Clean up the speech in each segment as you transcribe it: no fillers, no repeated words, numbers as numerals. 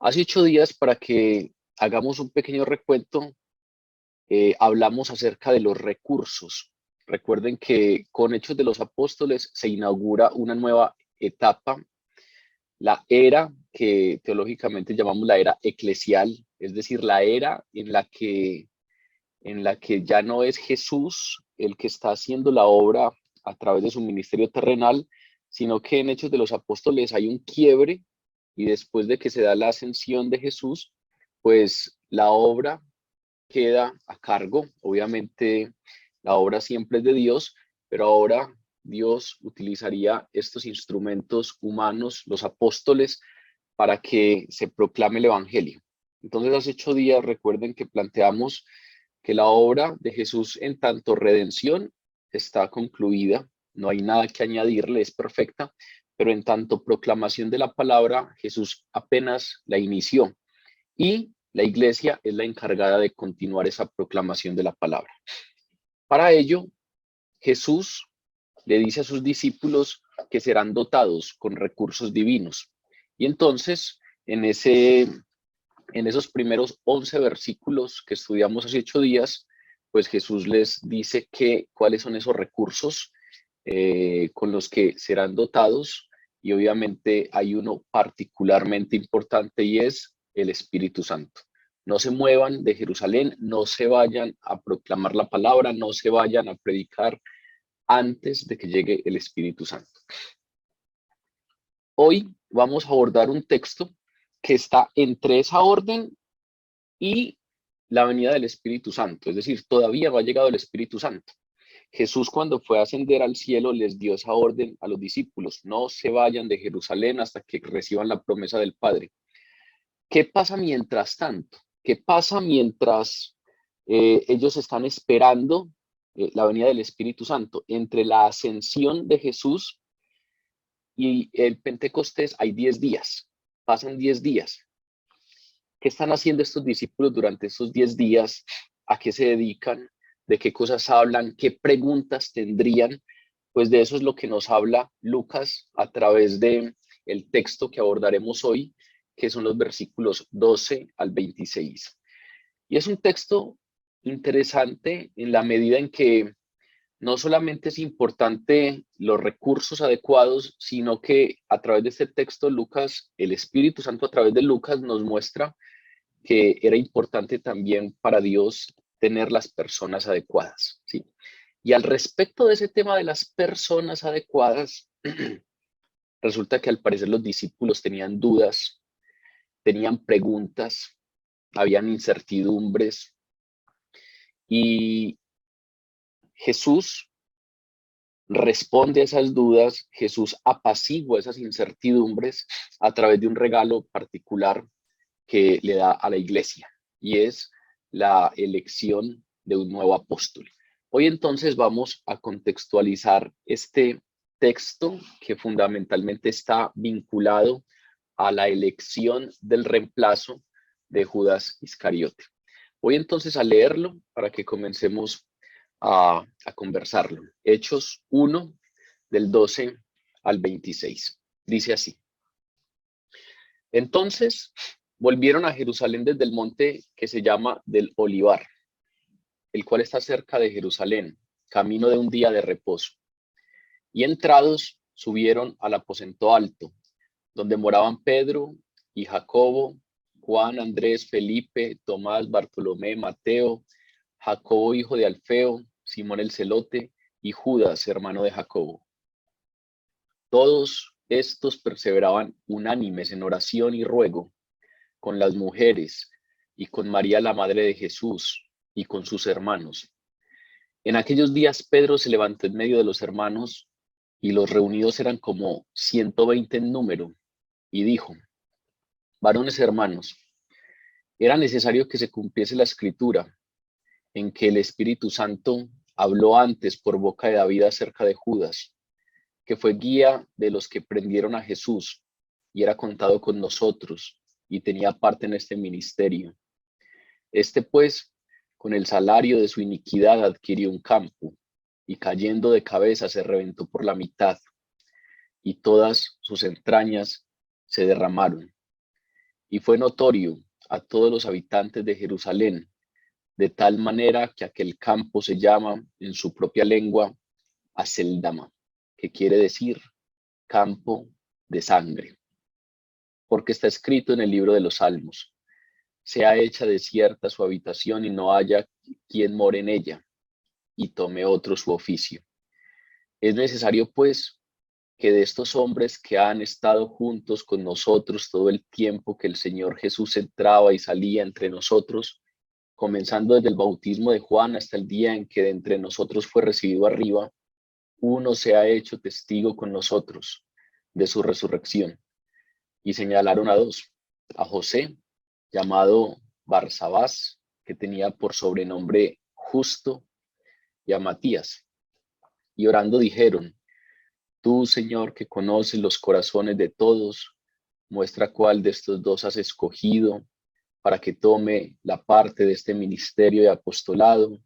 Hace 8 días, para que hagamos un pequeño recuento, hablamos acerca de los recursos. Recuerden que con Hechos de los Apóstoles se inaugura una nueva etapa, la era que teológicamente llamamos la era eclesial, es decir, la era en la que ya no es Jesús el que está haciendo la obra a través de su ministerio terrenal, sino que en Hechos de los Apóstoles hay un quiebre y después de que se da la ascensión de Jesús, pues la obra queda a cargo. Obviamente la obra siempre es de Dios, pero ahora Dios utilizaría estos instrumentos humanos, los apóstoles, para que se proclame el Evangelio. Entonces, hace 8 días, recuerden que planteamos que la obra de Jesús en tanto redención está concluida, no hay nada que añadirle, es perfecta, pero en tanto proclamación de la palabra, Jesús apenas la inició y la iglesia es la encargada de continuar esa proclamación de la palabra. Para ello, Jesús le dice a sus discípulos que serán dotados con recursos divinos. Y entonces, en esos primeros 11 versículos que estudiamos hace 8 días, pues Jesús les dice cuáles son esos recursos con los que serán dotados, y obviamente hay uno particularmente importante y es el Espíritu Santo. No se muevan de Jerusalén, no se vayan a proclamar la palabra, no se vayan a predicar antes de que llegue el Espíritu Santo. Hoy vamos a abordar un texto que está entre esa orden y la venida del Espíritu Santo, es decir, todavía no ha llegado el Espíritu Santo. Jesús, cuando fue a ascender al cielo, les dio esa orden a los discípulos: no se vayan de Jerusalén hasta que reciban la promesa del Padre. ¿Qué pasa mientras tanto? ¿Qué pasa mientras ellos están esperando la venida del Espíritu Santo? Entre la ascensión de Jesús y el Pentecostés hay 10 días, pasan 10 días. ¿Qué están haciendo estos discípulos durante estos 10 días? ¿A qué se dedican? ¿De qué cosas hablan? ¿Qué preguntas tendrían? Pues de eso es lo que nos habla Lucas a través de el texto que abordaremos hoy, que son los versículos 12 al 26. Y es un texto interesante en la medida en que no solamente es importante los recursos adecuados, sino que a través de este texto Lucas, el Espíritu Santo a través de Lucas nos muestra que era importante también para Dios tener las personas adecuadas, ¿sí? Y al respecto de ese tema de las personas adecuadas, resulta que al parecer los discípulos tenían dudas, tenían preguntas, habían incertidumbres, y Jesús responde a esas dudas, Jesús apacigua esas incertidumbres a través de un regalo particular que le da a la iglesia, y es la elección de un nuevo apóstol. Hoy entonces vamos a contextualizar este texto que fundamentalmente está vinculado a la elección del reemplazo de Judas Iscariote. Voy entonces a leerlo para que comencemos a conversarlo. Hechos 1, del 12 al 26. Dice así: entonces volvieron a Jerusalén desde el monte que se llama del Olivar, el cual está cerca de Jerusalén, camino de un día de reposo. Y entrados, subieron al aposento alto, donde moraban Pedro y Jacobo, Juan, Andrés, Felipe, Tomás, Bartolomé, Mateo, Jacobo, hijo de Alfeo, Simón el Celote, y Judas, hermano de Jacobo. Todos estos perseveraban unánimes en oración y ruego con las mujeres y con María, la madre de Jesús, y con sus hermanos. En aquellos días Pedro se levantó en medio de los hermanos, y los reunidos eran como 120 en número, y dijo: varones hermanos, era necesario que se cumpliese la escritura, en que el Espíritu Santo habló antes por boca de David acerca de Judas, que fue guía de los que prendieron a Jesús, y era contado con nosotros, y tenía parte en este ministerio. Este, pues, con el salario de su iniquidad adquirió un campo, y cayendo de cabeza se reventó por la mitad, y todas sus entrañas se derramaron. y fue notorio a todos los habitantes de Jerusalén, de tal manera que aquel campo se llama en su propia lengua Aceldama, que quiere decir campo de sangre, porque está escrito en el libro de los Salmos: sea hecha desierta su habitación y no haya quien more en ella, y tome otro su oficio. Es necesario, pues, que de estos hombres que han estado juntos con nosotros todo el tiempo que el Señor Jesús entraba y salía entre nosotros, comenzando desde el bautismo de Juan hasta el día en que de entre nosotros fue recibido arriba, uno se ha hecho testigo con nosotros de su resurrección. Y señalaron a dos: a José, llamado Barsabás, que tenía por sobrenombre Justo, y a Matías. Y orando dijeron: tú, Señor, que conoces los corazones de todos, muestra cuál de estos dos has escogido para que tome la parte de este ministerio de apostolado,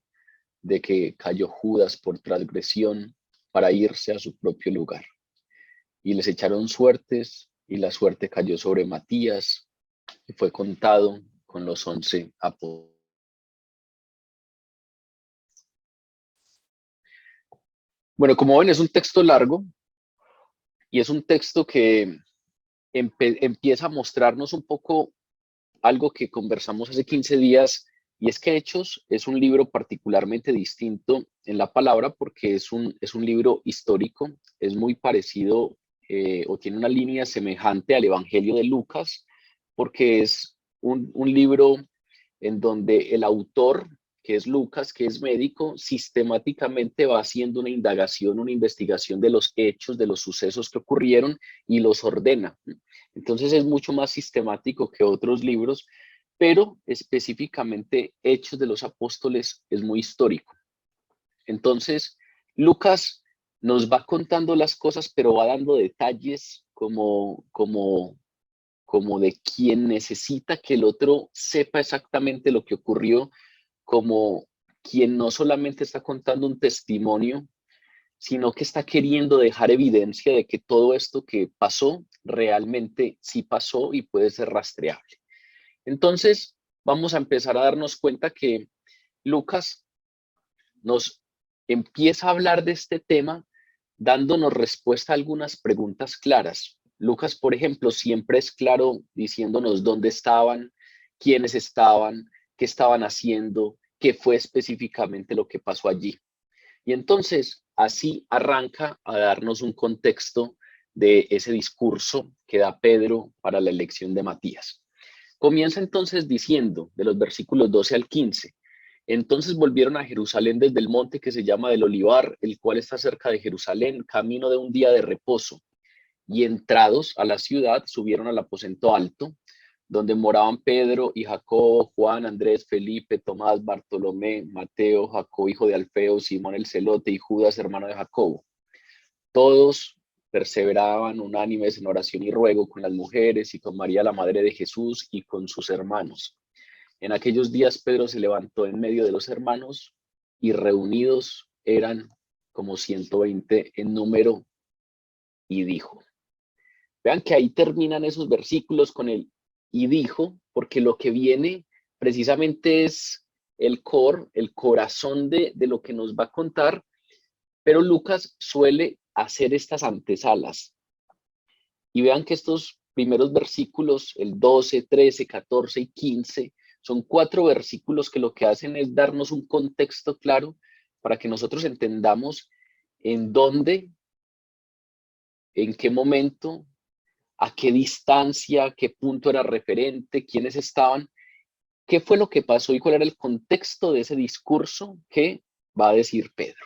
de que cayó Judas por transgresión para irse a su propio lugar. Y les echaron suertes, y la suerte cayó sobre Matías, y fue contado con los 11 apóstoles. Bueno, como ven, es un texto largo, y es un texto que empieza a mostrarnos un poco algo que conversamos hace 15 días, y es que Hechos es un libro particularmente distinto en la palabra porque es un libro histórico, es muy parecido o tiene una línea semejante al Evangelio de Lucas, porque es un libro en donde el autor, que es Lucas, que es médico, sistemáticamente va haciendo una indagación, una investigación de los hechos, de los sucesos que ocurrieron y los ordena. Entonces es mucho más sistemático que otros libros, pero específicamente Hechos de los Apóstoles es muy histórico. Entonces, Lucas nos va contando las cosas, pero va dando detalles como de quien necesita que el otro sepa exactamente lo que ocurrió, como quien no solamente está contando un testimonio, sino que está queriendo dejar evidencia de que todo esto que pasó realmente sí pasó y puede ser rastreable. Entonces, vamos a empezar a darnos cuenta que Lucas nos empieza a hablar de este tema dándonos respuesta a algunas preguntas claras. Lucas, por ejemplo, siempre es claro diciéndonos dónde estaban, quiénes estaban, qué estaban haciendo, qué fue específicamente lo que pasó allí. Y entonces, así arranca a darnos un contexto de ese discurso que da Pedro para la elección de Matías. Comienza entonces diciendo, de los versículos 12 al 15, entonces volvieron a Jerusalén desde el monte que se llama del Olivar, el cual está cerca de Jerusalén, camino de un día de reposo. Y entrados a la ciudad, subieron al aposento alto, donde moraban Pedro y Jacobo, Juan, Andrés, Felipe, Tomás, Bartolomé, Mateo, Jacobo, hijo de Alfeo, Simón el celote y Judas, hermano de Jacobo. Todos perseveraban unánimes en oración y ruego con las mujeres y con María, la madre de Jesús, y con sus hermanos. En aquellos días Pedro se levantó en medio de los hermanos, y reunidos eran como 120 en número, y dijo. Vean que ahí terminan esos versículos con el y dijo, porque lo que viene precisamente es el core, el corazón de lo que nos va a contar, pero Lucas suele hacer estas antesalas. Y vean que estos primeros versículos, el 12, 13, 14 y 15, son 4 versículos que lo que hacen es darnos un contexto claro para que nosotros entendamos en dónde, en qué momento, a qué distancia, qué punto era referente, quiénes estaban, qué fue lo que pasó y cuál era el contexto de ese discurso que va a decir Pedro.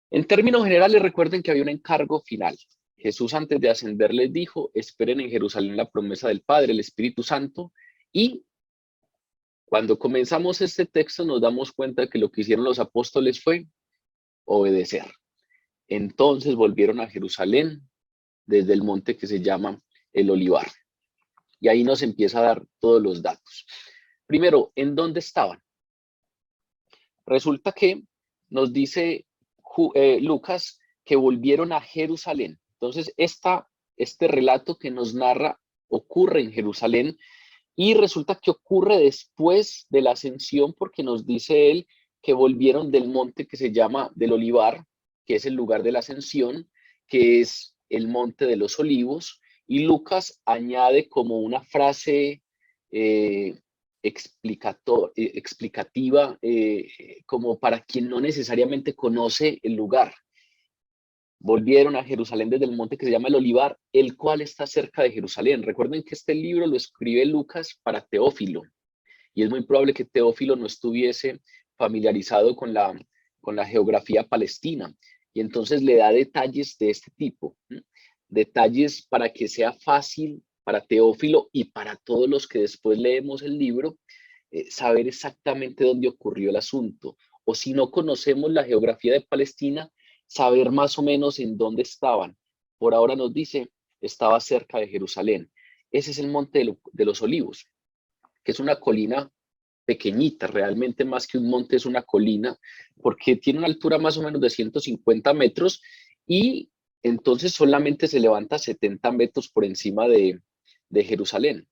En términos generales, recuerden que había un encargo final. Jesús, antes de ascender, les dijo: esperen en Jerusalén la promesa del Padre, el Espíritu Santo. Y cuando comenzamos este texto nos damos cuenta que lo que hicieron los apóstoles fue obedecer. Entonces volvieron a Jerusalén desde el monte que se llama el Olivar. Y ahí nos empieza a dar todos los datos. Primero, ¿en dónde estaban? Resulta que nos dice Lucas que volvieron a Jerusalén. Entonces, este relato que nos narra ocurre en Jerusalén y resulta que ocurre después de la ascensión porque nos dice él que volvieron del monte que se llama del Olivar, que es el lugar de la ascensión, que es el monte de los olivos, y Lucas añade como una frase explicativa, como para quien no necesariamente conoce el lugar. Volvieron a Jerusalén desde el monte que se llama el Olivar, el cual está cerca de Jerusalén. Recuerden que este libro lo escribe Lucas para Teófilo, y es muy probable que Teófilo no estuviese familiarizado con la geografía palestina, y entonces le da detalles de este tipo, detalles para que sea fácil para Teófilo y para todos los que después leemos el libro, saber exactamente dónde ocurrió el asunto, o si no conocemos la geografía de Palestina, saber más o menos en dónde estaban. Por ahora nos dice, estaba cerca de Jerusalén. Ese es el monte de los olivos, que es una colina pequeñita, realmente más que un monte es una colina, porque tiene una altura más o menos de 150 metros y entonces solamente se levanta 70 metros por encima de Jerusalén.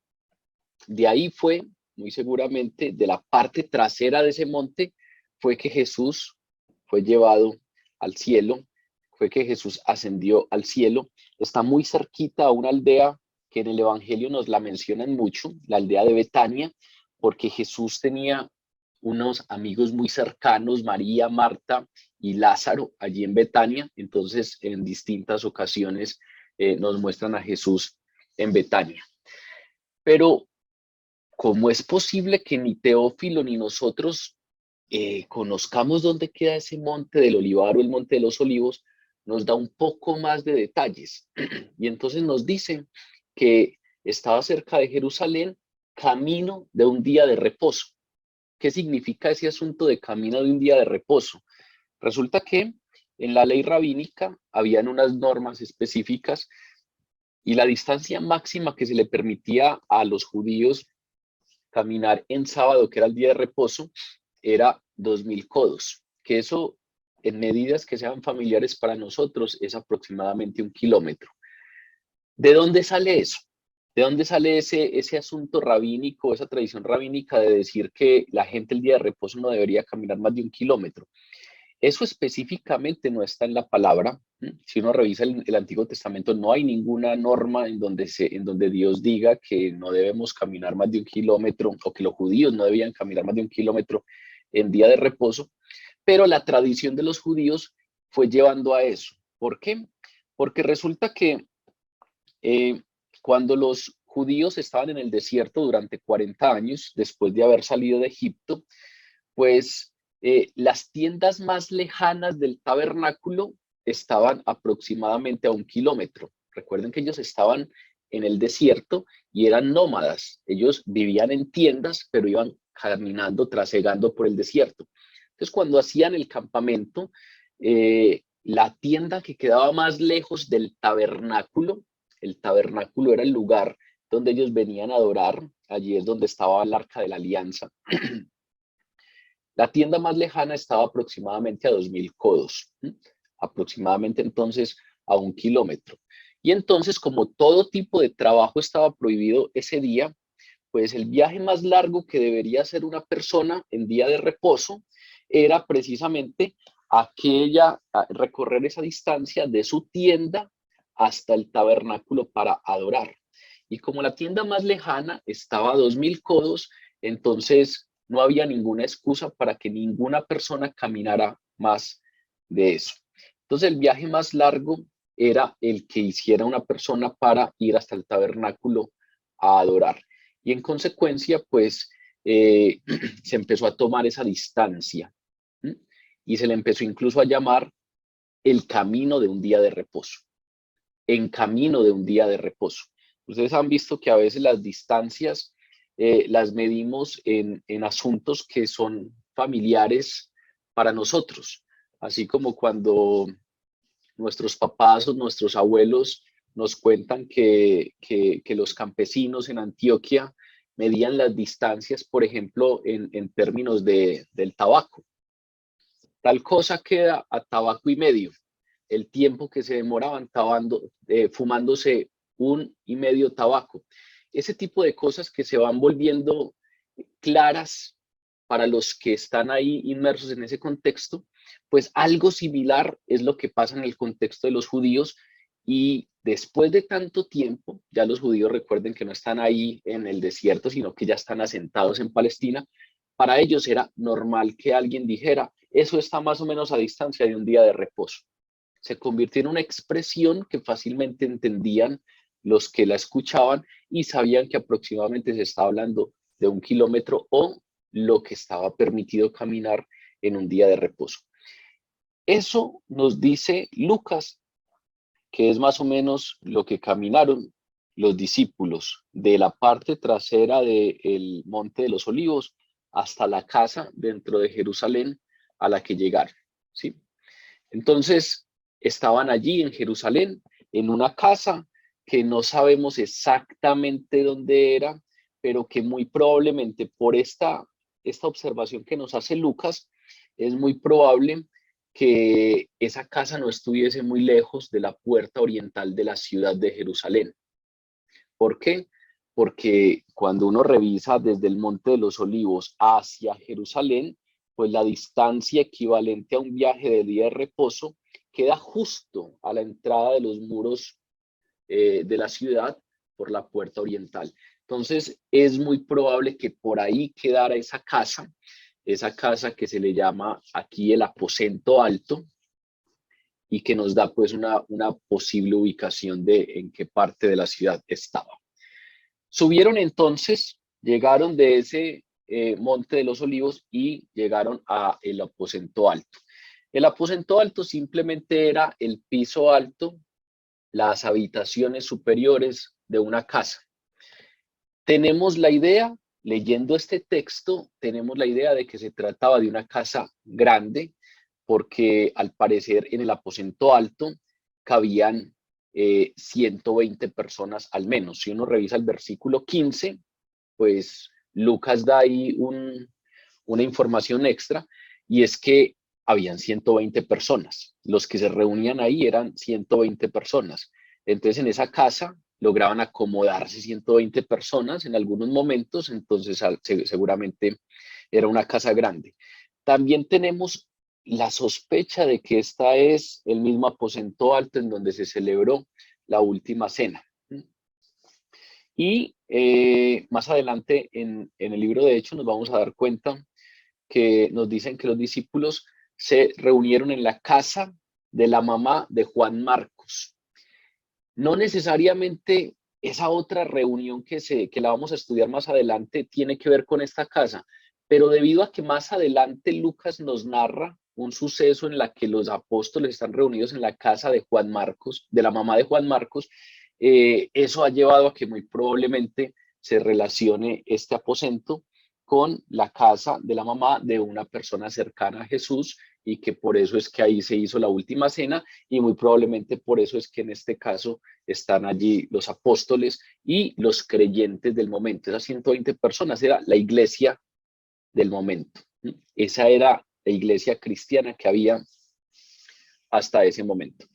De ahí fue, muy seguramente, de la parte trasera de ese monte, fue que Jesús fue llevado al cielo, fue que Jesús ascendió al cielo. Está muy cerquita a una aldea que en el Evangelio nos la mencionan mucho, la aldea de Betania, porque Jesús tenía unos amigos muy cercanos, María, Marta y Lázaro, allí en Betania. Entonces, en distintas ocasiones nos muestran a Jesús en Betania. Pero ¿cómo es posible que ni Teófilo ni nosotros conozcamos dónde queda ese monte del Olivar o el monte de los Olivos? Nos da un poco más de detalles. Y entonces nos dicen que estaba cerca de Jerusalén, camino de un día de reposo. ¿Qué significa ese asunto de camino de un día de reposo? Resulta que en la ley rabínica habían unas normas específicas y la distancia máxima que se le permitía a los judíos caminar en sábado, que era el día de reposo, era 2000 codos, que eso en medidas que sean familiares para nosotros es aproximadamente 1 kilómetro. ¿De dónde sale eso? ¿De dónde sale ese asunto rabínico, esa tradición rabínica de decir que la gente el día de reposo no debería caminar más de 1 kilómetro? Eso específicamente no está en la palabra. Si uno revisa el Antiguo Testamento, no hay ninguna norma en donde Dios diga que no debemos caminar más de 1 kilómetro o que los judíos no debían caminar más de 1 kilómetro en día de reposo, pero la tradición de los judíos fue llevando a eso. ¿Por qué? Porque resulta que cuando los judíos estaban en el desierto durante 40 años, después de haber salido de Egipto, pues las tiendas más lejanas del tabernáculo estaban aproximadamente a 1 kilómetro. Recuerden que ellos estaban en el desierto y eran nómadas. Ellos vivían en tiendas, pero iban caminando, trasegando por el desierto. Entonces, cuando hacían el campamento, la tienda que quedaba más lejos del tabernáculo, el tabernáculo era el lugar donde ellos venían a adorar. Allí es donde estaba el arca de la alianza. La tienda más lejana estaba aproximadamente a 2000 codos, aproximadamente entonces a 1 kilómetro. Y entonces, como todo tipo de trabajo estaba prohibido ese día, pues el viaje más largo que debería hacer una persona en día de reposo era precisamente recorrer esa distancia de su tienda hasta el tabernáculo para adorar. Y como la tienda más lejana estaba a 2000 codos, entonces no había ninguna excusa para que ninguna persona caminara más de eso. Entonces el viaje más largo era el que hiciera una persona para ir hasta el tabernáculo a adorar. Y en consecuencia, pues se empezó a tomar esa distancia, ¿sí? Y se le empezó incluso a llamar el camino de un día de reposo, en camino de un día de reposo. Ustedes han visto que a veces las distancias las medimos en asuntos que son familiares para nosotros, así como cuando nuestros papás o nuestros abuelos nos cuentan que los campesinos en Antioquia medían las distancias, por ejemplo, en términos del tabaco. Tal cosa queda a tabaco y medio, el tiempo que se demoraban fumándose 1,5 tabaco. Ese tipo de cosas que se van volviendo claras para los que están ahí inmersos en ese contexto, pues algo similar es lo que pasa en el contexto de los judíos. Y después de tanto tiempo, ya los judíos recuerden que no están ahí en el desierto, sino que ya están asentados en Palestina. Para ellos era normal que alguien dijera, eso está más o menos a distancia de un día de reposo. Se convirtió en una expresión que fácilmente entendían los que la escuchaban y sabían que aproximadamente se estaba hablando de 1 kilómetro o lo que estaba permitido caminar en un día de reposo. Eso nos dice Lucas, que es más o menos lo que caminaron los discípulos de la parte trasera del Monte de los Olivos hasta la casa dentro de Jerusalén a la que llegaron, ¿sí? Entonces, estaban allí en Jerusalén, en una casa que no sabemos exactamente dónde era, pero que muy probablemente por esta observación que nos hace Lucas, es muy probable que esa casa no estuviese muy lejos de la puerta oriental de la ciudad de Jerusalén. ¿Por qué? Porque cuando uno revisa desde el Monte de los Olivos hacia Jerusalén, pues la distancia equivalente a un viaje de día de reposo queda justo a la entrada de los muros de la ciudad por la puerta oriental. Entonces es muy probable que por ahí quedara esa casa que se le llama aquí el aposento alto y que nos da pues una posible ubicación de en qué parte de la ciudad estaba. Subieron entonces, llegaron de ese Monte de los Olivos y llegaron a el aposento alto. El aposento alto simplemente era el piso alto, las habitaciones superiores de una casa. Tenemos la idea, leyendo este texto, tenemos la idea de que se trataba de una casa grande, porque al parecer en el aposento alto cabían 120 personas al menos. Si uno revisa el versículo 15, pues Lucas da ahí una información extra, y es que habían 120 personas. Los que se reunían ahí eran 120 personas. Entonces en esa casa lograban acomodarse 120 personas en algunos momentos, entonces seguramente era una casa grande. También tenemos la sospecha de que esta es el mismo aposento alto en donde se celebró la última cena. Y más adelante en el libro de Hechos nos vamos a dar cuenta que nos dicen que los discípulos se reunieron en la casa de la mamá de Juan Marcos. No necesariamente esa otra reunión que la vamos a estudiar más adelante tiene que ver con esta casa, pero debido a que más adelante Lucas nos narra un suceso en la que los apóstoles están reunidos en la casa de Juan Marcos, de la mamá de Juan Marcos, eso ha llevado a que muy probablemente se relacione este aposento con la casa de la mamá de una persona cercana a Jesús, y que por eso es que ahí se hizo la última cena, y muy probablemente por eso es que en este caso están allí los apóstoles y los creyentes del momento. Esas 120 personas era la iglesia del momento. Esa era la iglesia cristiana que había hasta ese momento.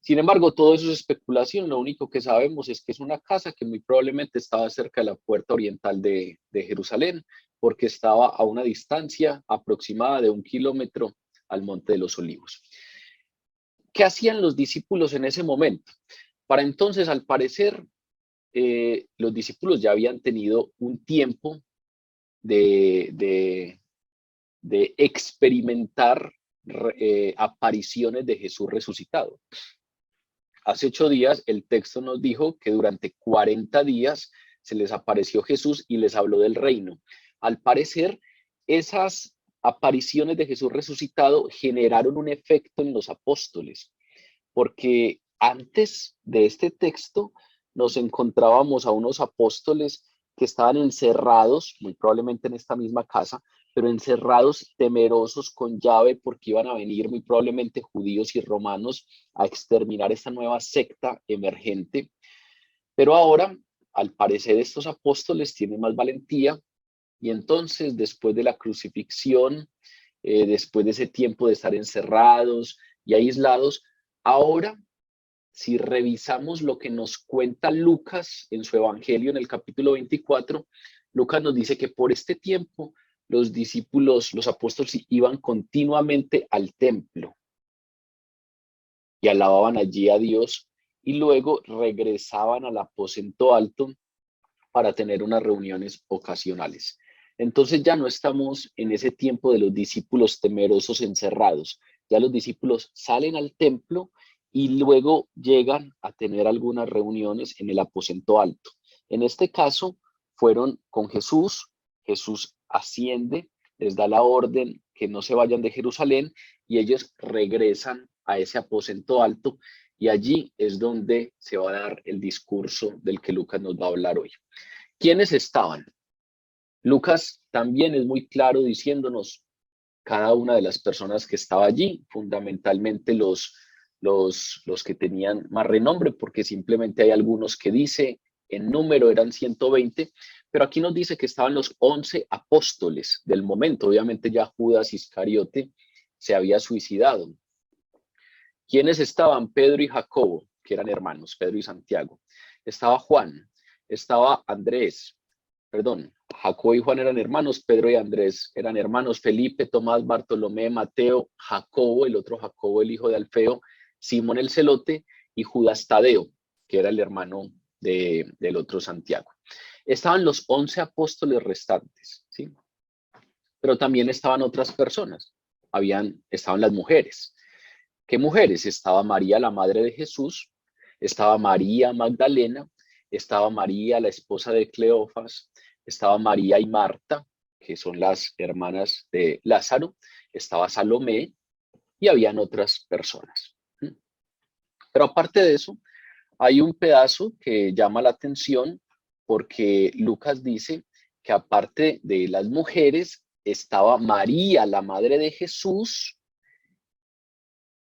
Sin embargo, todo eso es especulación. Lo único que sabemos es que es una casa que muy probablemente estaba cerca de la puerta oriental de Jerusalén, porque estaba a una distancia aproximada de 1 kilómetro al Monte de los Olivos. ¿Qué hacían los discípulos en ese momento? Para entonces, al parecer, los discípulos ya habían tenido un tiempo de experimentar apariciones de Jesús resucitado. Hace 8 días el texto nos dijo que durante 40 días se les apareció Jesús y les habló del reino. Al parecer, esas apariciones de Jesús resucitado generaron un efecto en los apóstoles, porque antes de este texto nos encontrábamos a unos apóstoles que estaban encerrados, muy probablemente en esta misma casa, pero encerrados, temerosos, con llave, porque iban a venir muy probablemente judíos y romanos a exterminar esta nueva secta emergente. Pero ahora, al parecer, estos apóstoles tienen más valentía, y entonces, después de la crucifixión, después de ese tiempo de estar encerrados y aislados, ahora si revisamos lo que nos cuenta Lucas en su Evangelio en el capítulo 24, Lucas nos dice que por este tiempo los discípulos, los apóstoles iban continuamente al templo y alababan allí a Dios y luego regresaban al aposento alto para tener unas reuniones ocasionales. Entonces ya no estamos en ese tiempo de los discípulos temerosos encerrados. Ya los discípulos salen al templo y luego llegan a tener algunas reuniones en el aposento alto. En este caso fueron con Jesús. Jesús asciende, les da la orden que no se vayan de Jerusalén y ellos regresan a ese aposento alto y allí es donde se va a dar el discurso del que Lucas nos va a hablar hoy. ¿Quiénes estaban? Lucas también es muy claro diciéndonos cada una de las personas que estaba allí, fundamentalmente los que tenían más renombre, porque simplemente hay algunos que dice en número eran 120, pero aquí nos dice que estaban los 11 apóstoles del momento. Obviamente ya Judas Iscariote se había suicidado. ¿Quiénes estaban? Pedro y Jacobo, que eran hermanos, Pedro y Santiago. Estaba Juan, estaba Andrés, Jacobo y Juan eran hermanos, Pedro y Andrés eran hermanos, Felipe, Tomás, Bartolomé, Mateo, Jacobo, el otro Jacobo, el hijo de Alfeo, Simón el celote y Judas Tadeo, que era el hermano del otro Santiago. Estaban los 11 apóstoles restantes, ¿sí? Pero también estaban otras personas, estaban las mujeres. ¿Qué mujeres? Estaba María, la madre de Jesús, estaba María Magdalena, estaba María, la esposa de Cleofas, estaba María y Marta, que son las hermanas de Lázaro, estaba Salomé y habían otras personas. Pero aparte de eso, hay un pedazo que llama la atención porque Lucas dice que aparte de las mujeres estaba María, la madre de Jesús,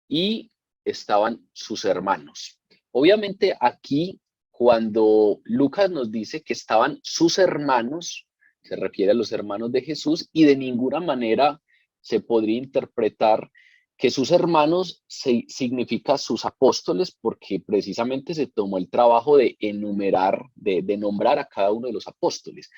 y estaban sus hermanos. Obviamente aquí, cuando Lucas nos dice que estaban sus hermanos, se refiere a los hermanos de Jesús y de ninguna manera se podría interpretar que sus hermanos significa sus apóstoles, porque precisamente se tomó el trabajo de enumerar, de nombrar a cada uno de los apóstoles.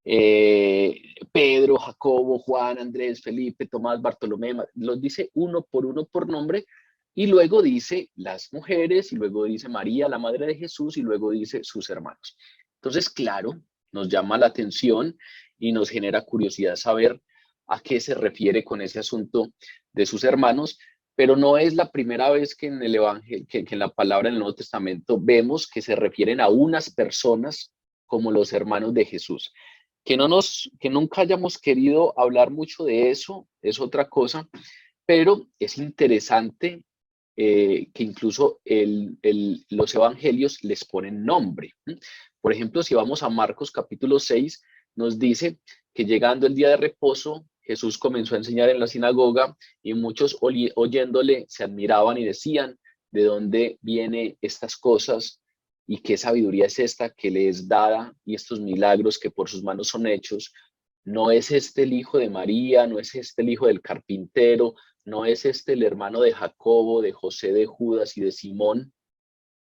Pedro, Jacobo, Juan, Andrés, Felipe, Tomás, Bartolomé, los dice uno por nombre, y luego dice las mujeres, y luego dice María, la madre de Jesús, y luego dice sus hermanos. Entonces, claro, nos llama la atención y nos genera curiosidad saber a qué se refiere con ese asunto de sus hermanos, pero no es la primera vez que en el Evangelio, que en la palabra en el Nuevo Testamento vemos que se refieren a unas personas como los hermanos de Jesús. Que nunca hayamos querido hablar mucho de eso es otra cosa, pero es interesante que incluso los evangelios les ponen nombre. Por ejemplo, si vamos a Marcos capítulo 6, nos dice que llegando el día de reposo, Jesús comenzó a enseñar en la sinagoga y muchos oyéndole se admiraban y decían, ¿de dónde vienen estas cosas? ¿Y qué sabiduría es esta que le es dada y estos milagros que por sus manos son hechos? ¿No es este el hijo de María? ¿No es este el hijo del carpintero? ¿No es este el hermano de Jacobo, de José, de Judas y de Simón?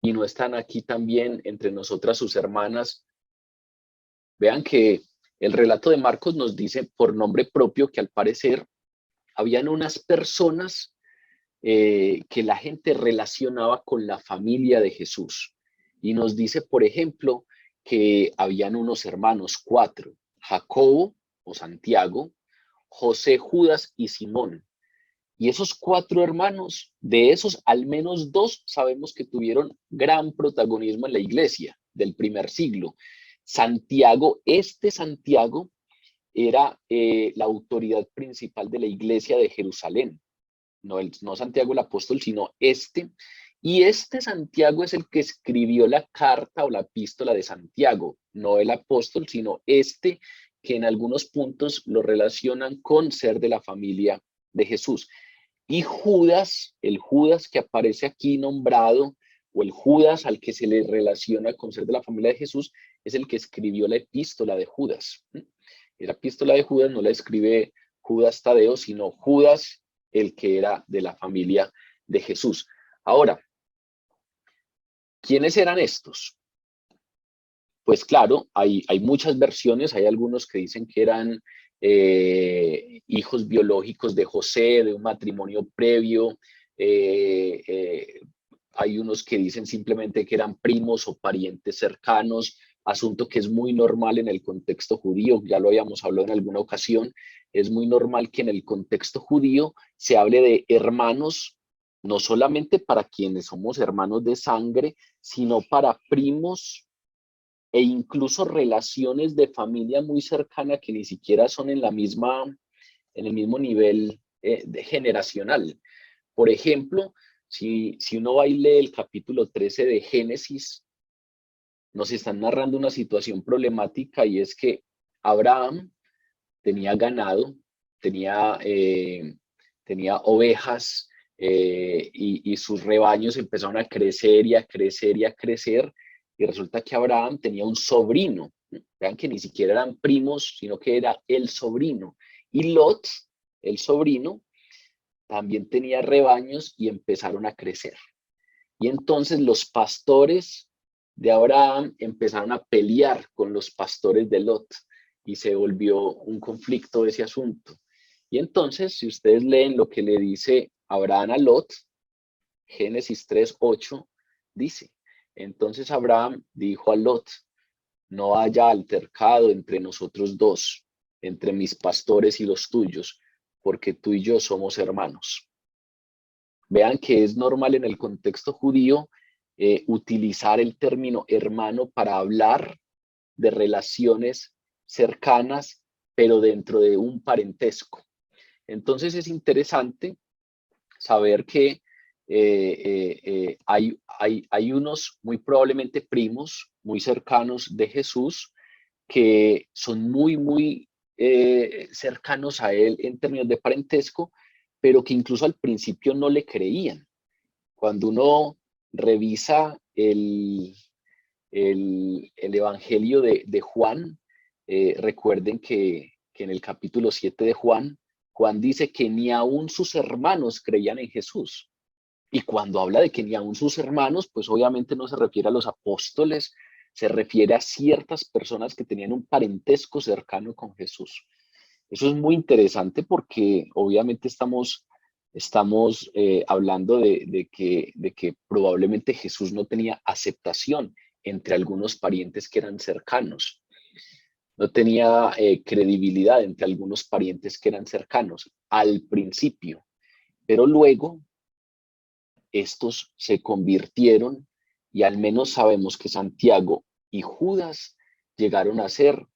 ¿Y no están aquí también entre nosotras sus hermanas? Vean que el relato de Marcos nos dice por nombre propio que al parecer habían unas personas que la gente relacionaba con la familia de Jesús. Y nos dice, por ejemplo, que habían unos hermanos, 4, Jacobo o Santiago, José, Judas y Simón. Y esos 4 hermanos, de esos al menos 2 sabemos que tuvieron gran protagonismo en la iglesia del primer siglo. Santiago, Santiago era la autoridad principal de la iglesia de Jerusalén. No Santiago el apóstol, sino y Santiago es el que escribió la carta o la epístola de Santiago, no el apóstol, sino que en algunos puntos lo relacionan con ser de la familia de Jesús. Y Judas, el Judas que aparece aquí nombrado, o el Judas al que se le relaciona con ser de la familia de Jesús, es el que escribió la epístola de Judas. La epístola de Judas no la escribe Judas Tadeo, sino Judas, el que era de la familia de Jesús. Ahora, ¿Quiénes eran estos? Pues claro, hay muchas versiones, hay algunos que dicen que eran hijos biológicos de José, de un matrimonio previo, hay unos que dicen simplemente que eran primos o parientes cercanos, asunto que es muy normal en el contexto judío, ya lo habíamos hablado en alguna ocasión, es muy normal que en el contexto judío se hable de hermanos, no solamente para quienes somos hermanos de sangre, sino para primos e incluso relaciones de familia muy cercana que ni siquiera son en el mismo nivel generacional. Por ejemplo, si uno va y lee el capítulo 13 de Génesis, nos están narrando una situación problemática y es que Abraham tenía ganado, tenía, tenía ovejas y sus rebaños empezaron a crecer y a crecer y a crecer y resulta que Abraham tenía un sobrino, vean que ni siquiera eran primos, sino que era el sobrino. Y Lot, el sobrino, también tenía rebaños y empezaron a crecer. Y entonces los pastores de Abraham empezaron a pelear con los pastores de Lot y se volvió un conflicto ese asunto. Y entonces, si ustedes leen lo que le dice Abraham a Lot, Génesis 3:8, dice, entonces Abraham dijo a Lot, no haya altercado entre nosotros dos, entre mis pastores y los tuyos, porque tú y yo somos hermanos. Vean que es normal en el contexto judío utilizar el término hermano para hablar de relaciones cercanas, pero dentro de un parentesco. Entonces es interesante saber que hay unos muy probablemente primos muy cercanos de Jesús que son muy cercanos a él en términos de parentesco, pero que incluso al principio no le creían. Cuando uno revisa el Evangelio de Juan, recuerden que en el capítulo 7 de Juan, Juan dice que ni aún sus hermanos creían en Jesús. Y cuando habla de que ni aún sus hermanos, pues obviamente no se refiere a los apóstoles, se refiere a ciertas personas que tenían un parentesco cercano con Jesús. Eso es muy interesante porque obviamente estamos hablando de que probablemente Jesús no tenía aceptación entre algunos parientes que eran cercanos. No tenía credibilidad entre algunos parientes que eran cercanos al principio, pero luego estos se convirtieron y al menos sabemos que Santiago y Judas llegaron a ser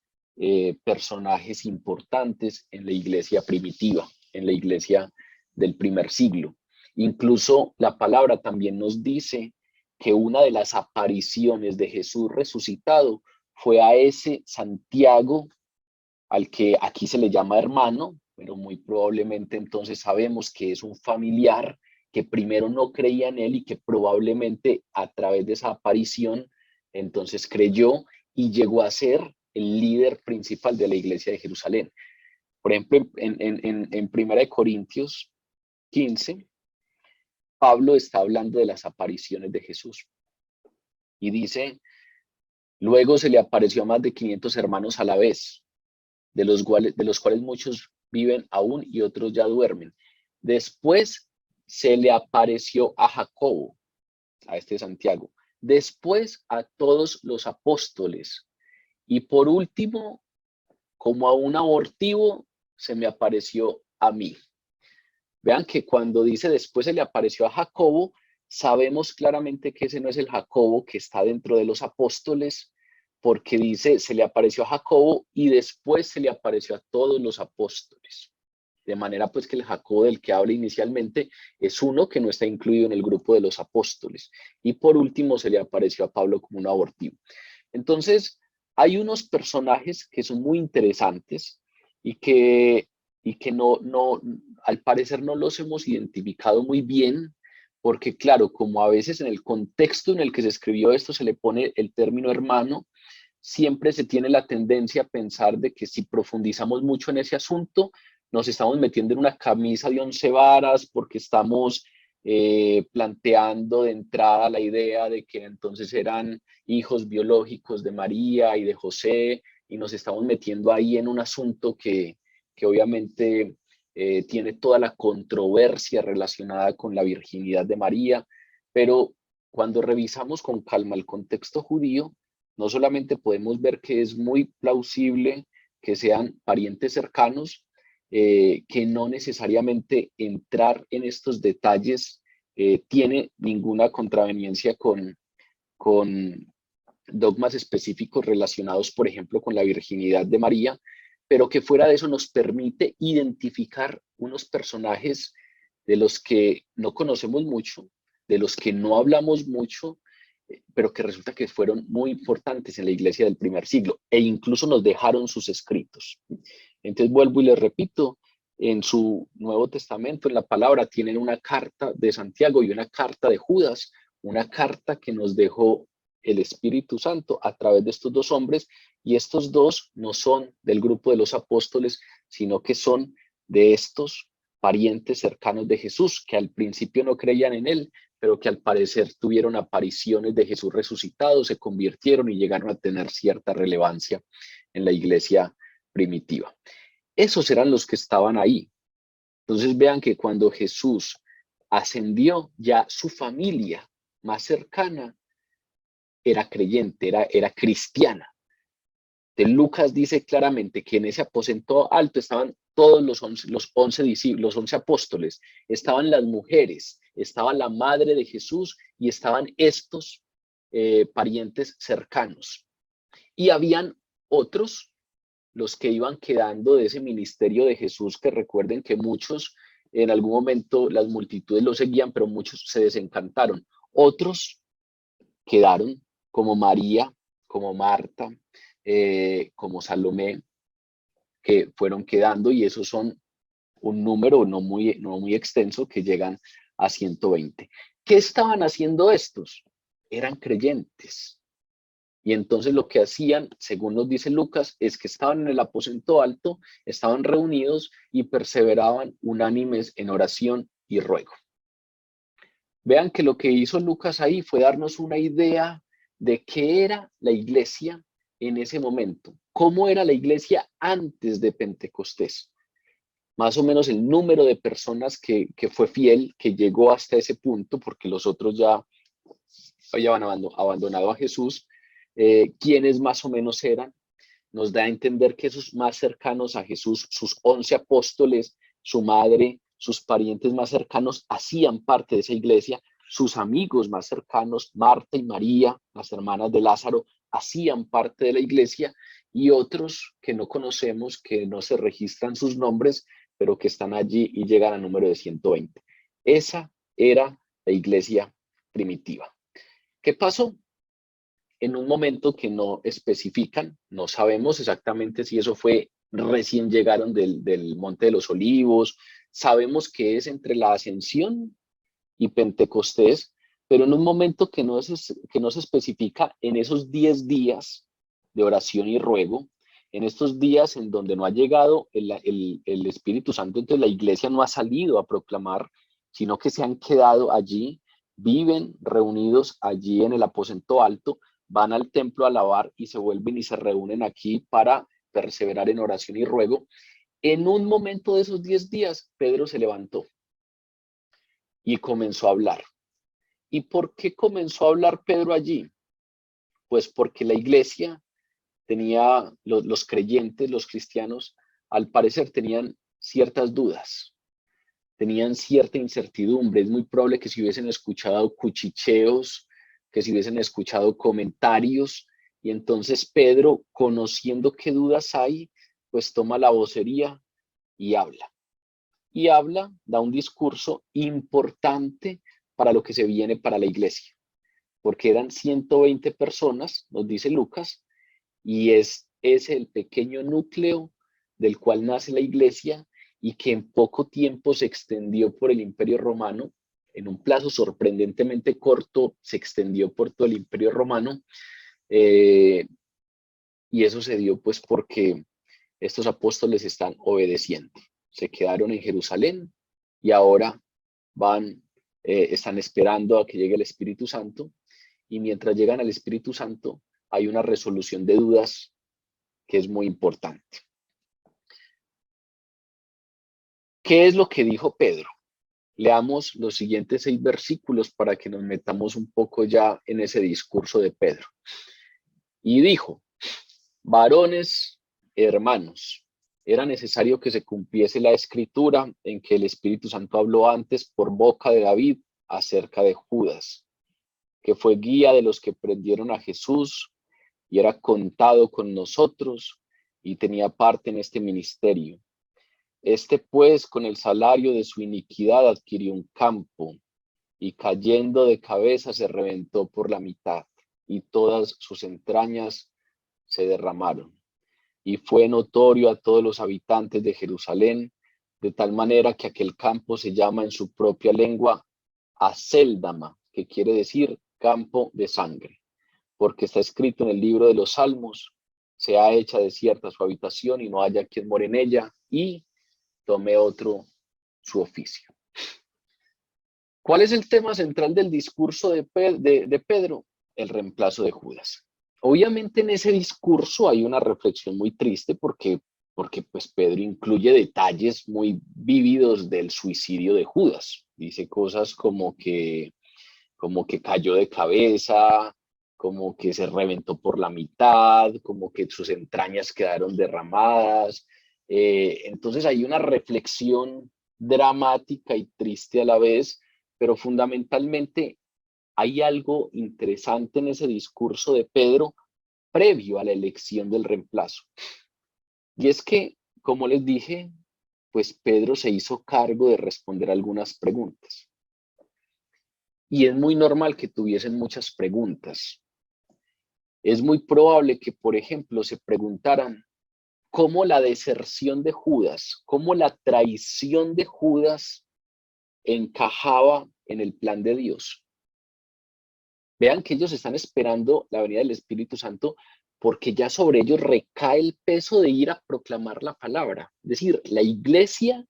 personajes importantes en la iglesia primitiva, en la iglesia del primer siglo. Incluso la palabra también nos dice que una de las apariciones de Jesús resucitado fue a ese Santiago, al que aquí se le llama hermano, pero muy probablemente entonces sabemos que es un familiar que primero no creía en él y que probablemente a través de esa aparición entonces creyó y llegó a ser el líder principal de la iglesia de Jerusalén. Por ejemplo, en 1 Corintios 15, Pablo está hablando de las apariciones de Jesús y dice, luego se le apareció a más de 500 hermanos a la vez, de los cuales muchos viven aún y otros ya duermen. Después se le apareció a Jacobo, a este Santiago, después a todos los apóstoles y por último, como a un abortivo, se me apareció a mí. Vean que cuando dice después se le apareció a Jacobo, sabemos claramente que ese no es el Jacobo que está dentro de los apóstoles, porque dice se le apareció a Jacobo y después se le apareció a todos los apóstoles. De manera pues que el Jacobo del que habla inicialmente es uno que no está incluido en el grupo de los apóstoles. Y por último se le apareció a Pablo como un abortivo. Entonces, hay unos personajes que son muy interesantes y que al parecer no los hemos identificado muy bien, porque claro, como a veces en el contexto en el que se escribió esto se le pone el término hermano, siempre se tiene la tendencia a pensar de que si profundizamos mucho en ese asunto, nos estamos metiendo en una camisa de 11 varas porque estamos planteando de entrada la idea de que entonces eran hijos biológicos de María y de José, y nos estamos metiendo ahí en un asunto que obviamente tiene toda la controversia relacionada con la virginidad de María, pero cuando revisamos con calma el contexto judío, no solamente podemos ver que es muy plausible que sean parientes cercanos, que no necesariamente entrar en estos detalles tiene ninguna contraveniencia con dogmas específicos relacionados, por ejemplo, con la virginidad de María, pero que fuera de eso nos permite identificar unos personajes de los que no conocemos mucho, de los que no hablamos mucho, pero que resulta que fueron muy importantes en la iglesia del primer siglo e incluso nos dejaron sus escritos. Entonces vuelvo y les repito, en su Nuevo Testamento, en la palabra, tienen una carta de Santiago y una carta de Judas, una carta que nos dejó el Espíritu Santo a través de estos dos hombres, y estos dos no son del grupo de los apóstoles, sino que son de estos parientes cercanos de Jesús, que al principio no creían en él, pero que al parecer tuvieron apariciones de Jesús resucitado, se convirtieron y llegaron a tener cierta relevancia en la iglesia primitiva. Esos eran los que estaban ahí. Entonces vean que cuando Jesús ascendió, ya su familia más cercana era creyente, era cristiana. De Lucas dice claramente que en ese aposento alto estaban todos los 11 discípulos, los 11 apóstoles, estaban las mujeres, estaba la madre de Jesús y estaban estos parientes cercanos. Y habían otros, los que iban quedando de ese ministerio de Jesús, que recuerden que muchos en algún momento las multitudes lo seguían, pero muchos se desencantaron. Otros quedaron, como María, como Marta, como Salomé, que fueron quedando, y esos son un número no muy extenso, que llegan a 120. ¿Qué estaban haciendo estos? Eran creyentes. Y entonces lo que hacían, según nos dice Lucas, es que estaban en el aposento alto, estaban reunidos y perseveraban unánimes en oración y ruego. Vean que lo que hizo Lucas ahí fue darnos una idea de qué era la iglesia en ese momento, cómo era la iglesia antes de Pentecostés. Más o menos el número de personas que fue fiel, que llegó hasta ese punto, porque los otros ya habían abandonado a Jesús. Quiénes más o menos eran, nos da a entender que esos más cercanos a Jesús, sus 11 apóstoles, su madre, sus parientes más cercanos, hacían parte de esa iglesia. Sus amigos más cercanos, Marta y María, las hermanas de Lázaro, hacían parte de la iglesia, y otros que no conocemos, que no se registran sus nombres, pero que están allí y llegan al número de 120. Esa era la iglesia primitiva. ¿Qué pasó? En un momento que no especifican, no sabemos exactamente si eso fue recién llegaron del Monte de los Olivos, sabemos que es entre la Ascensión y Pentecostés, pero en un momento que no se especifica, en esos 10 días de oración y ruego, en estos días en donde no ha llegado el Espíritu Santo, entonces la iglesia no ha salido a proclamar, sino que se han quedado allí, viven reunidos allí en el aposento alto, van al templo a alabar y se vuelven y se reúnen aquí para perseverar en oración y ruego. En un momento de esos 10 días, Pedro se levantó y comenzó a hablar. ¿Y por qué comenzó a hablar Pedro allí? Pues porque la iglesia tenía, los creyentes, los cristianos, al parecer tenían ciertas dudas, tenían cierta incertidumbre. Es muy probable que si hubiesen escuchado cuchicheos, que si hubiesen escuchado comentarios, y entonces Pedro, conociendo qué dudas hay, pues toma la vocería y habla. Y habla, da un discurso importante para lo que se viene para la iglesia, porque eran 120 personas, nos dice Lucas, y es el pequeño núcleo del cual nace la iglesia, y que en poco tiempo se extendió por el Imperio Romano. En un plazo sorprendentemente corto se extendió por todo el Imperio Romano, y eso se dio pues porque estos apóstoles están obedeciendo. Se quedaron en Jerusalén y ahora van están esperando a que llegue el Espíritu Santo, y mientras llegan al Espíritu Santo hay una resolución de dudas que es muy importante. ¿Qué es lo que dijo Pedro? Leamos los siguientes 6 versículos para que nos metamos un poco ya en ese discurso de Pedro. Y dijo: varones, hermanos, era necesario que se cumpliese la escritura en que el Espíritu Santo habló antes por boca de David acerca de Judas, que fue guía de los que prendieron a Jesús y era contado con nosotros y tenía parte en este ministerio. Este pues con el salario de su iniquidad adquirió un campo y cayendo de cabeza se reventó por la mitad y todas sus entrañas se derramaron. Y fue notorio a todos los habitantes de Jerusalén, de tal manera que aquel campo se llama en su propia lengua Acéldama, que quiere decir campo de sangre, porque está escrito en el libro de los Salmos: sea hecha desierta su habitación y no haya quien more en ella, y tome otro su oficio. ¿Cuál es el tema central del discurso de Pedro? El reemplazo de Judas. Obviamente en ese discurso hay una reflexión muy triste porque pues Pedro incluye detalles muy vívidos del suicidio de Judas. Dice cosas como que cayó de cabeza, como que se reventó por la mitad, como que sus entrañas quedaron derramadas. Entonces hay una reflexión dramática y triste a la vez, pero fundamentalmente hay algo interesante en ese discurso de Pedro previo a la elección del reemplazo. Y es que, como les dije, pues Pedro se hizo cargo de responder algunas preguntas. Y es muy normal que tuviesen muchas preguntas. Es muy probable que, por ejemplo, se preguntaran cómo la deserción de Judas, cómo la traición de Judas encajaba en el plan de Dios. Vean que ellos están esperando la venida del Espíritu Santo porque ya sobre ellos recae el peso de ir a proclamar la palabra. Es decir, la iglesia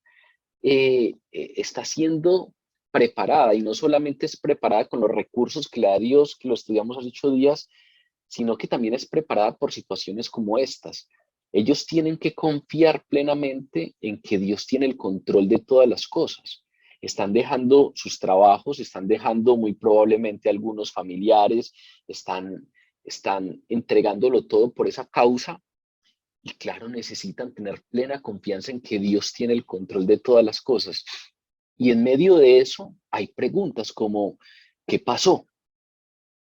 está siendo preparada, y no solamente es preparada con los recursos que le da Dios, que lo estudiamos hace 8 días, sino que también es preparada por situaciones como estas. Ellos tienen que confiar plenamente en que Dios tiene el control de todas las cosas. Están dejando sus trabajos, están dejando muy probablemente algunos familiares, están entregándolo todo por esa causa, y claro, necesitan tener plena confianza en que Dios tiene el control de todas las cosas. Y en medio de eso hay preguntas como: ¿qué pasó?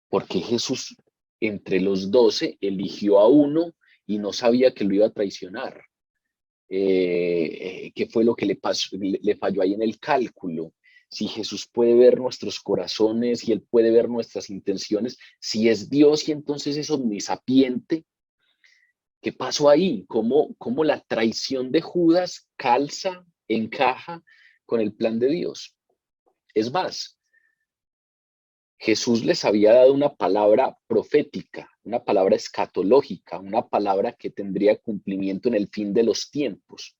¿Por qué Jesús entre los 12 eligió a uno y no sabía que lo iba a traicionar? ¿Qué fue lo que le pasó, le falló ahí en el cálculo? Si Jesús puede ver nuestros corazones y Él puede ver nuestras intenciones, si es Dios y entonces es omnisapiente, ¿qué pasó ahí? ¿Cómo la traición de Judas calza, encaja con el plan de Dios? Es más, Jesús les había dado una palabra profética, una palabra escatológica, una palabra que tendría cumplimiento en el fin de los tiempos.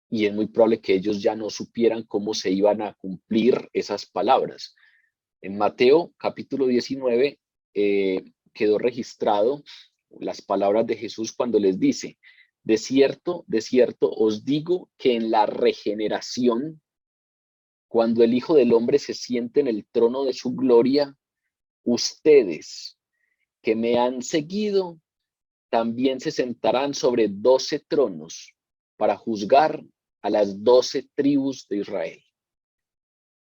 Y es muy probable que ellos ya no supieran cómo se iban a cumplir esas palabras. En Mateo capítulo 19 quedó registrado las palabras de Jesús cuando les dice: de cierto os digo que en la regeneración, cuando el Hijo del Hombre se siente en el trono de su gloria, ustedes que me han seguido también se sentarán sobre 12 tronos para juzgar a las 12 tribus de Israel.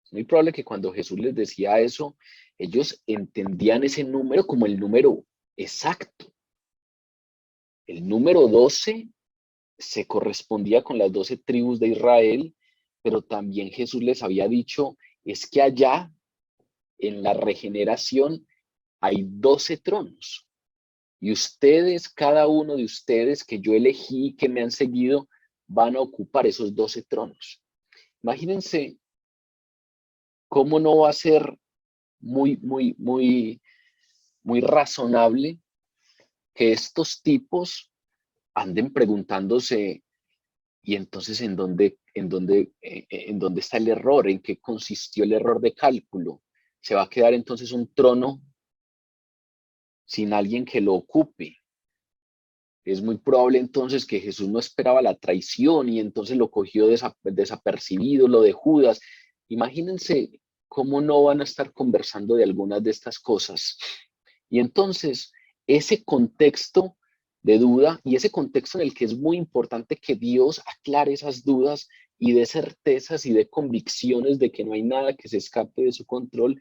Es muy probable que cuando Jesús les decía eso, ellos entendían ese número como el número exacto. El número 12 se correspondía con las 12 tribus de Israel, pero también Jesús les había dicho: es que allá en la regeneración hay 12 tronos. Y ustedes, cada uno de ustedes que yo elegí, que me han seguido, van a ocupar esos 12 tronos. Imagínense cómo no va a ser muy razonable que estos tipos anden preguntándose Y entonces, ¿en dónde está el error? ¿En qué consistió el error de cálculo? ¿Se va a quedar entonces un trono sin alguien que lo ocupe? Es muy probable entonces que Jesús no esperaba la traición y entonces lo cogió desapercibido, lo de Judas. Imagínense cómo no van a estar conversando de algunas de estas cosas. Y entonces, ese contexto de duda y ese contexto en el que es muy importante que Dios aclare esas dudas y dé certezas y dé convicciones de que no hay nada que se escape de su control,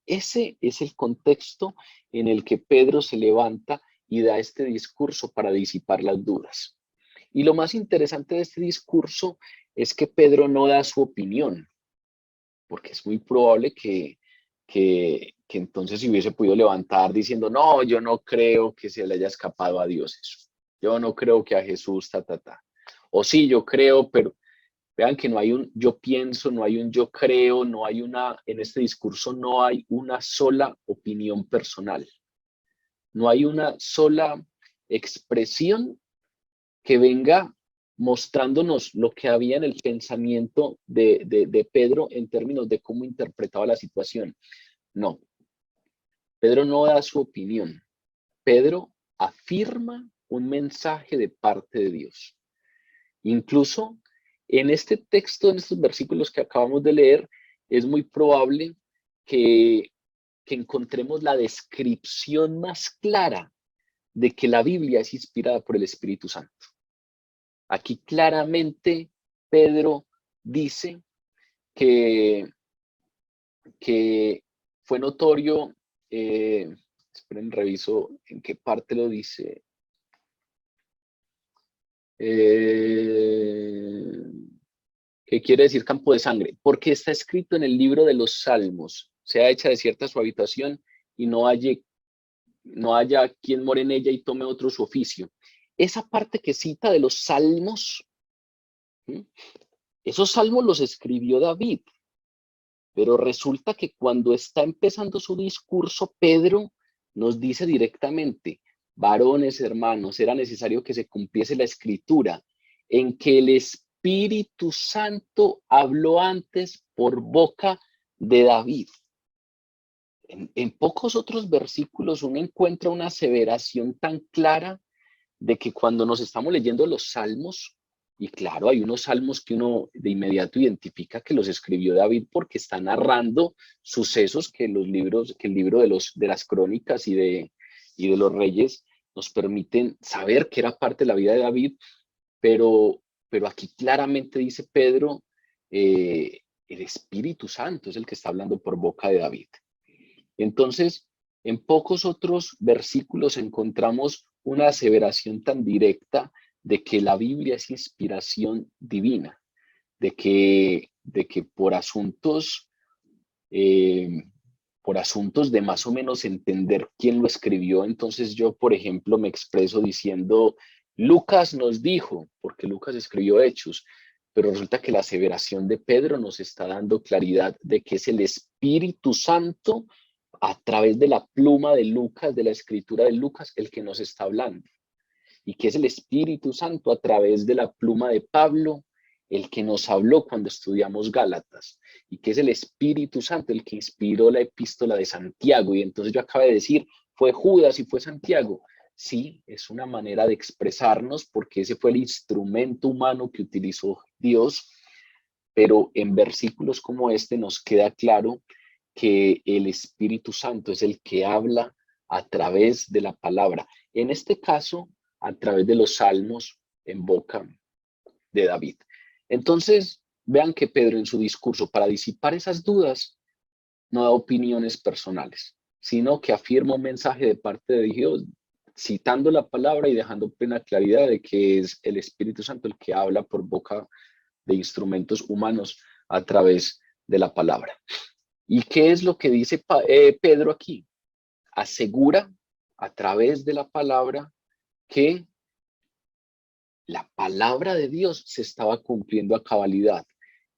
ese es el contexto en el que Pedro se levanta y da este discurso para disipar las dudas. Y lo más interesante de este discurso es que Pedro no da su opinión, porque es muy probable que entonces se hubiese podido levantar diciendo, no, yo no creo que se le haya escapado a Dios eso. Yo no creo que a Jesús, ta. O sí, yo creo, pero vean que no hay un yo pienso, no hay un yo creo, no hay en este discurso no hay una sola opinión personal. No hay una sola expresión que venga mostrándonos lo que había en el pensamiento de Pedro en términos de cómo interpretaba la situación. No, Pedro no da su opinión. Pedro afirma un mensaje de parte de Dios. Incluso en este texto, en estos versículos que acabamos de leer, es muy probable que encontremos la descripción más clara de que la Biblia es inspirada por el Espíritu Santo. Aquí claramente Pedro dice que, que fue notorio, esperen, reviso en qué parte lo dice. ¿Qué quiere decir campo de sangre? Porque está escrito en el libro de los Salmos, sea hecha de cierta su habitación y no haya quien more en ella y tome otro su oficio. Esa parte que cita de los Salmos, ¿sí? Esos salmos los escribió David, pero resulta que cuando está empezando su discurso, Pedro nos dice directamente, varones, hermanos, era necesario que se cumpliese la escritura, en que el Espíritu Santo habló antes por boca de David. En pocos otros versículos uno encuentra una aseveración tan clara de que cuando nos estamos leyendo los salmos, y claro, hay unos salmos que uno de inmediato identifica que los escribió David porque está narrando sucesos que el libro de las crónicas y de los reyes nos permiten saber que era parte de la vida de David, pero aquí claramente dice Pedro, el Espíritu Santo es el que está hablando por boca de David. Entonces, en pocos otros versículos encontramos una aseveración tan directa de que la Biblia es inspiración divina, de que eh, por asuntos de más o menos entender quién lo escribió, entonces yo, por ejemplo, me expreso diciendo, Lucas nos dijo, porque Lucas escribió Hechos, pero resulta que la aseveración de Pedro nos está dando claridad de que es el Espíritu Santo a través de la pluma de Lucas, de la escritura de Lucas, el que nos está hablando. Y que es el Espíritu Santo a través de la pluma de Pablo, el que nos habló cuando estudiamos Gálatas. Y que es el Espíritu Santo el que inspiró la epístola de Santiago. Y entonces yo acabo de decir, fue Judas y fue Santiago. Sí, es una manera de expresarnos porque ese fue el instrumento humano que utilizó Dios, pero en versículos como este nos queda claro que el Espíritu Santo es el que habla a través de la palabra. En este caso, a través de los salmos en boca de David. Entonces, vean que Pedro en su discurso, para disipar esas dudas, no da opiniones personales, sino que afirma un mensaje de parte de Dios, citando la palabra y dejando plena claridad de que es el Espíritu Santo el que habla por boca de instrumentos humanos a través de la palabra. ¿Y qué es lo que dice Pedro aquí? Asegura a través de la palabra que la palabra de Dios se estaba cumpliendo a cabalidad,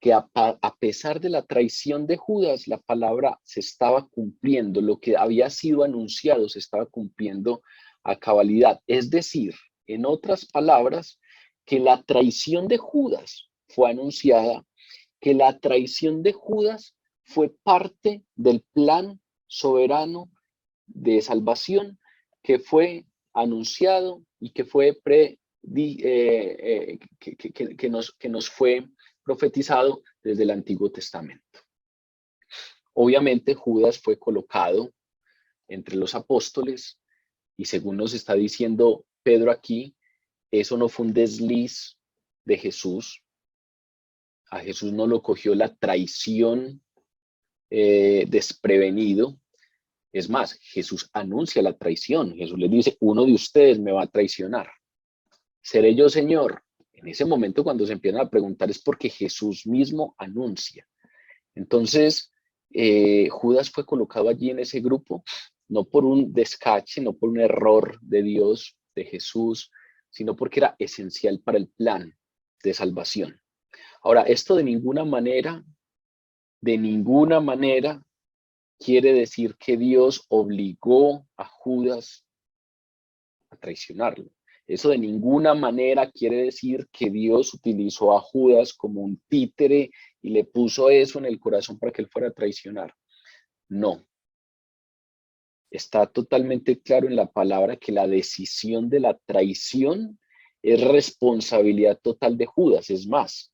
que a pesar de la traición de Judas, la palabra se estaba cumpliendo, lo que había sido anunciado se estaba cumpliendo a cabalidad. Es decir, en otras palabras, que la traición de Judas fue anunciada, que la traición de Judas fue parte del plan soberano de salvación que fue anunciado y que fue que nos fue profetizado desde el Antiguo Testamento. Obviamente Judas fue colocado entre los apóstoles y según nos está diciendo Pedro aquí, eso no fue un desliz de Jesús. A Jesús no lo cogió la traición desprevenido. Es más, Jesús anuncia la traición. Jesús les dice, uno de ustedes me va a traicionar. ¿Seré yo, Señor? En ese momento cuando se empiezan a preguntar es porque Jesús mismo anuncia. Entonces, Judas fue colocado allí en ese grupo, no por un descache, no por un error de Dios, de Jesús, sino porque era esencial para el plan de salvación. Ahora, esto de ninguna manera quiere decir que Dios obligó a Judas a traicionarlo. Eso de ninguna manera quiere decir que Dios utilizó a Judas como un títere y le puso eso en el corazón para que él fuera a traicionar. No. Está totalmente claro en la palabra que la decisión de la traición es responsabilidad total de Judas. Es más,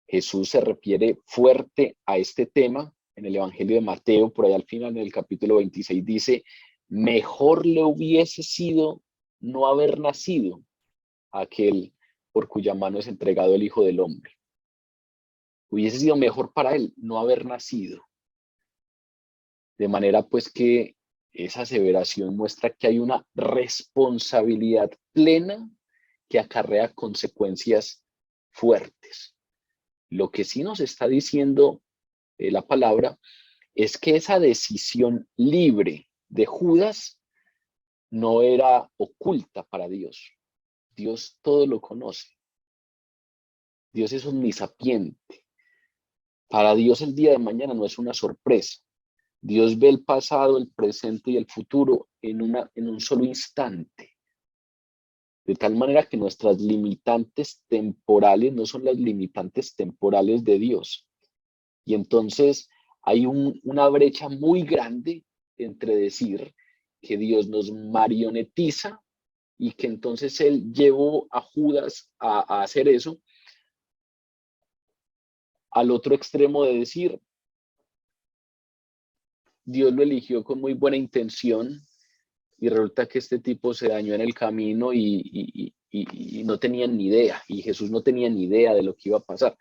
Jesús se refiere fuerte a este tema en el Evangelio de Mateo, por ahí al final, en el capítulo 26, dice, mejor le hubiese sido no haber nacido aquel por cuya mano es entregado el Hijo del Hombre. Hubiese sido mejor para él no haber nacido. De manera pues que esa aseveración muestra que hay una responsabilidad plena que acarrea consecuencias fuertes. Lo que sí nos está diciendo la palabra es que esa decisión libre de Judas no era oculta para Dios. Dios todo lo conoce. Dios es omnisapiente. Para Dios el día de mañana no es una sorpresa. Dios ve el pasado, el presente y el futuro en un solo instante. De tal manera que nuestras limitantes temporales no son las limitantes temporales de Dios. Y entonces hay una brecha muy grande entre decir que Dios nos marionetiza y que entonces él llevó a Judas a hacer eso, al otro extremo de decir, Dios lo eligió con muy buena intención y resulta que este tipo se dañó en el camino y no tenían ni idea, y Jesús no tenía ni idea de lo que iba a pasar.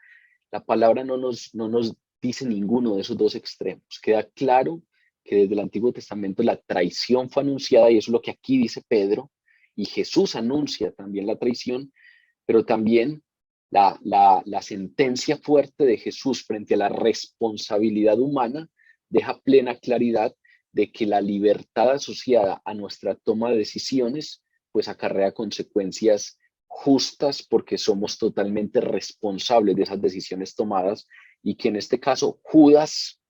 La palabra no nos dice ninguno de esos dos extremos. Queda claro que desde el Antiguo Testamento la traición fue anunciada y eso es lo que aquí dice Pedro, y Jesús anuncia también la traición, pero también la sentencia fuerte de Jesús frente a la responsabilidad humana deja plena claridad de que la libertad asociada a nuestra toma de decisiones pues acarrea consecuencias justas porque somos totalmente responsables de esas decisiones tomadas y que en este caso Judas,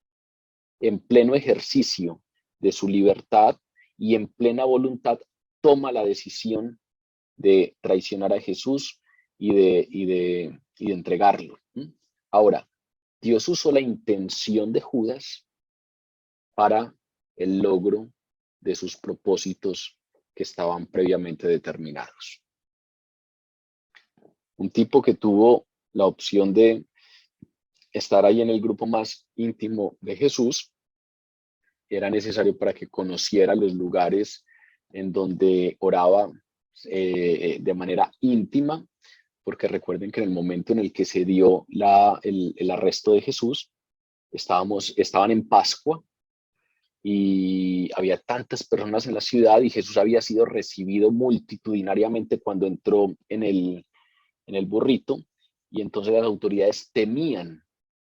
en pleno ejercicio de su libertad y en plena voluntad, toma la decisión de traicionar a Jesús y de entregarlo. Ahora, Dios usó la intención de Judas para el logro de sus propósitos que estaban previamente determinados. Un tipo que tuvo la opción de estar ahí en el grupo más íntimo de Jesús, era necesario para que conociera los lugares en donde oraba de manera íntima, porque recuerden que en el momento en el que se dio el arresto de Jesús, estaban en Pascua y había tantas personas en la ciudad y Jesús había sido recibido multitudinariamente cuando entró en el burrito, y entonces las autoridades temían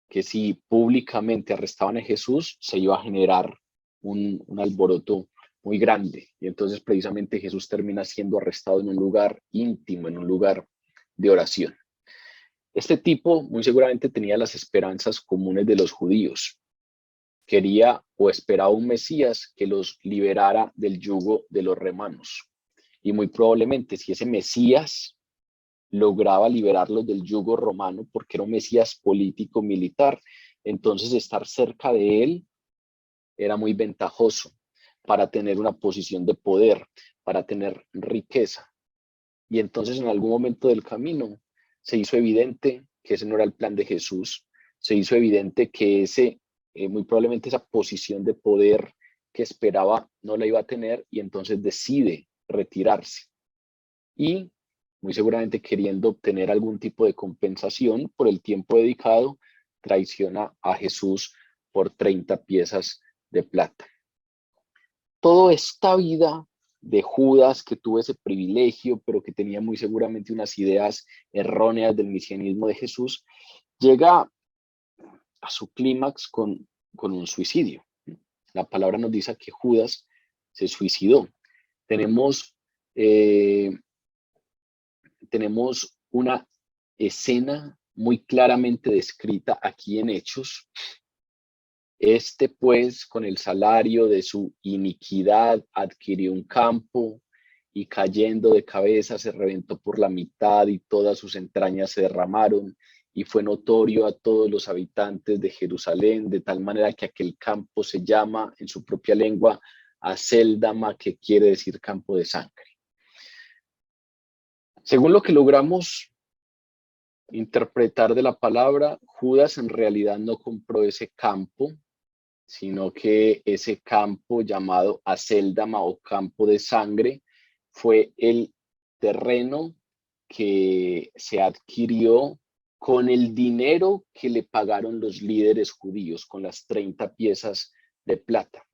que si públicamente arrestaban a Jesús se iba a generar un alboroto muy grande, y entonces precisamente Jesús termina siendo arrestado en un lugar íntimo, en un lugar de oración. Este tipo muy seguramente tenía las esperanzas comunes de los judíos. Quería o esperaba un Mesías que los liberara del yugo de los romanos. Y muy probablemente si ese Mesías lograba liberarlos del yugo romano porque era un Mesías político militar. Entonces estar cerca de él era muy ventajoso para tener una posición de poder, para tener riqueza. Y entonces en algún momento del camino se hizo evidente que ese no era el plan de Jesús, se hizo evidente que muy probablemente esa posición de poder que esperaba no la iba a tener, y entonces decide retirarse. Y muy seguramente queriendo obtener algún tipo de compensación por el tiempo dedicado, traiciona a Jesús por 30 piezas de plata. Toda esta vida de Judas, que tuvo ese privilegio, pero que tenía muy seguramente unas ideas erróneas del mesianismo de Jesús, llega a su clímax con un suicidio. La palabra nos dice que Judas se suicidó. Tenemos una escena muy claramente descrita aquí en Hechos. Pues, con el salario de su iniquidad, adquirió un campo y cayendo de cabeza se reventó por la mitad y todas sus entrañas se derramaron, y fue notorio a todos los habitantes de Jerusalén, de tal manera que aquel campo se llama en su propia lengua Aceldama, que quiere decir campo de sangre. Según lo que logramos interpretar de la palabra, Judas en realidad no compró ese campo, sino que ese campo llamado Aceldama o campo de sangre fue el terreno que se adquirió con el dinero que le pagaron los líderes judíos, con las 30 piezas de plata.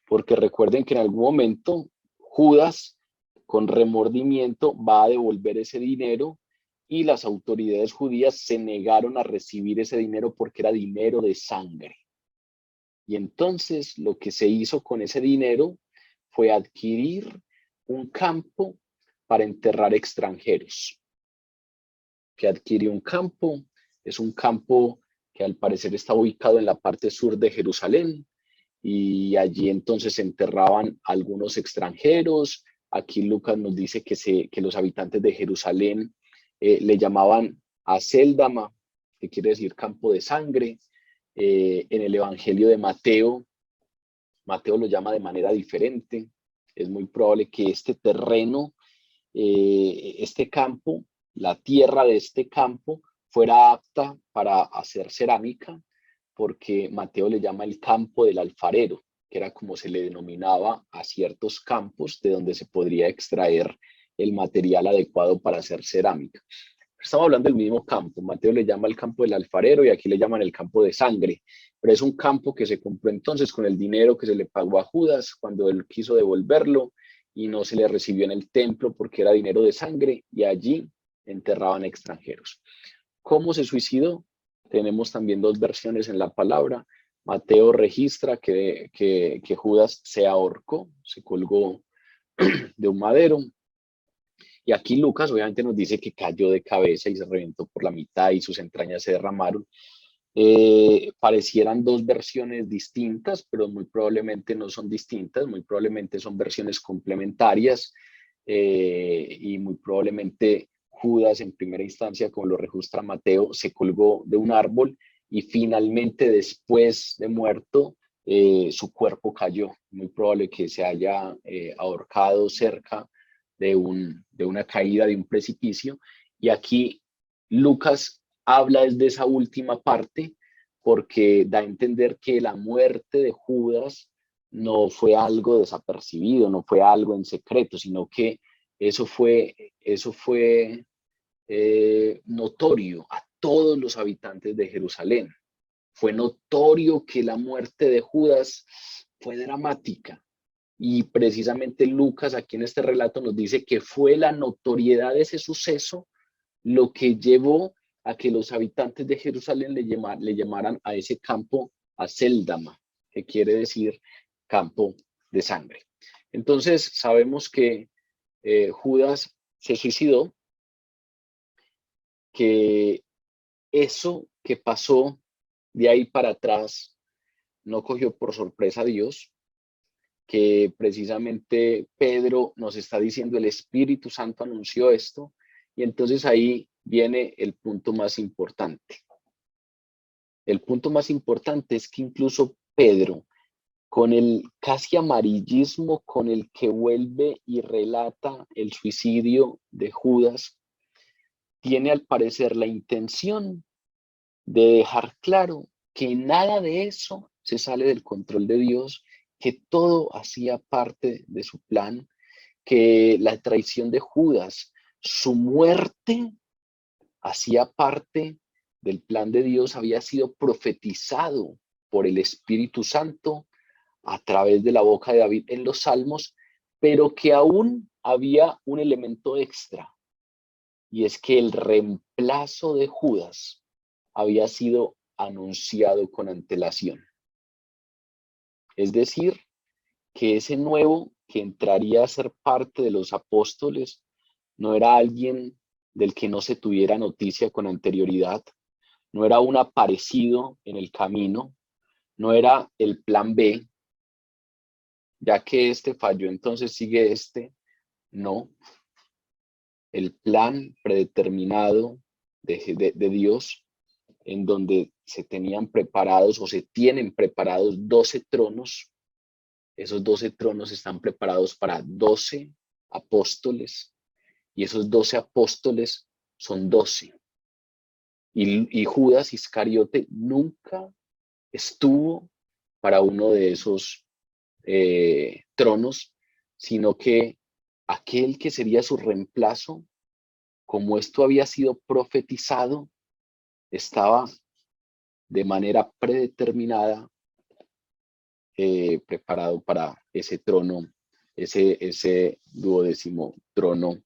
Porque recuerden que en algún momento Judas, con remordimiento, va a devolver ese dinero, y las autoridades judías se negaron a recibir ese dinero porque era dinero de sangre. Y entonces lo que se hizo con ese dinero fue adquirir un campo para enterrar extranjeros. Que adquirió un campo, es un campo que al parecer está ubicado en la parte sur de Jerusalén, y allí entonces se enterraban algunos extranjeros. Aquí Lucas nos dice que los habitantes de Jerusalén le llamaban Aceldama, que quiere decir campo de sangre. En el Evangelio de Mateo lo llama de manera diferente. Es muy probable que este terreno, este campo, la tierra de este campo, fuera apta para hacer cerámica, porque Mateo le llama el campo del alfarero, que era como se le denominaba a ciertos campos de donde se podría extraer el material adecuado para hacer cerámica. Estamos hablando del mismo campo. Mateo le llama el campo del alfarero y aquí le llaman el campo de sangre, pero es un campo que se compró entonces con el dinero que se le pagó a Judas cuando él quiso devolverlo y no se le recibió en el templo porque era dinero de sangre, y allí enterraban extranjeros. ¿Cómo se suicidó? Tenemos también dos versiones en la palabra. Mateo registra que Judas se ahorcó, se colgó de un madero. Y aquí Lucas obviamente nos dice que cayó de cabeza y se reventó por la mitad y sus entrañas se derramaron. Parecieran dos versiones distintas, pero muy probablemente no son distintas, muy probablemente son versiones complementarias, y muy probablemente Judas en primera instancia, como lo registra Mateo, se colgó de un árbol y finalmente después de muerto su cuerpo cayó. Muy probable que se haya ahorcado cerca de una caída de un precipicio. Y aquí Lucas habla desde esa última parte porque da a entender que la muerte de Judas no fue algo desapercibido, no fue algo en secreto, sino que eso fue notorio a todos los habitantes de Jerusalén. Fue notorio que la muerte de Judas fue dramática. Y precisamente Lucas aquí en este relato nos dice que fue la notoriedad de ese suceso lo que llevó a que los habitantes de Jerusalén le llamaran a ese campo Aceldama, que quiere decir campo de sangre. Entonces sabemos que Judas se suicidó, que eso que pasó de ahí para atrás no cogió por sorpresa a Dios, que precisamente Pedro nos está diciendo el Espíritu Santo anunció esto, y entonces ahí viene el punto más importante. El punto más importante es que incluso Pedro, con el casi amarillismo con el que vuelve y relata el suicidio de Judas, tiene al parecer la intención de dejar claro que nada de eso se sale del control de Dios, que todo hacía parte de su plan, que la traición de Judas, su muerte, hacía parte del plan de Dios, había sido profetizado por el Espíritu Santo a través de la boca de David en los Salmos, pero que aún había un elemento extra, y es que el reemplazo de Judas había sido anunciado con antelación. Es decir, que ese nuevo que entraría a ser parte de los apóstoles no era alguien del que no se tuviera noticia con anterioridad, no era un aparecido en el camino, no era el plan B, ya que este falló, entonces sigue este. No, el plan predeterminado de Dios, en donde se tenían preparados o se tienen preparados 12 tronos. Esos 12 tronos están preparados para 12 apóstoles, y esos 12 apóstoles son 12. Y Judas Iscariote nunca estuvo para uno de esos tronos, sino que aquel que sería su reemplazo, como esto había sido profetizado, estaba de manera predeterminada preparado para ese trono, ese 12º trono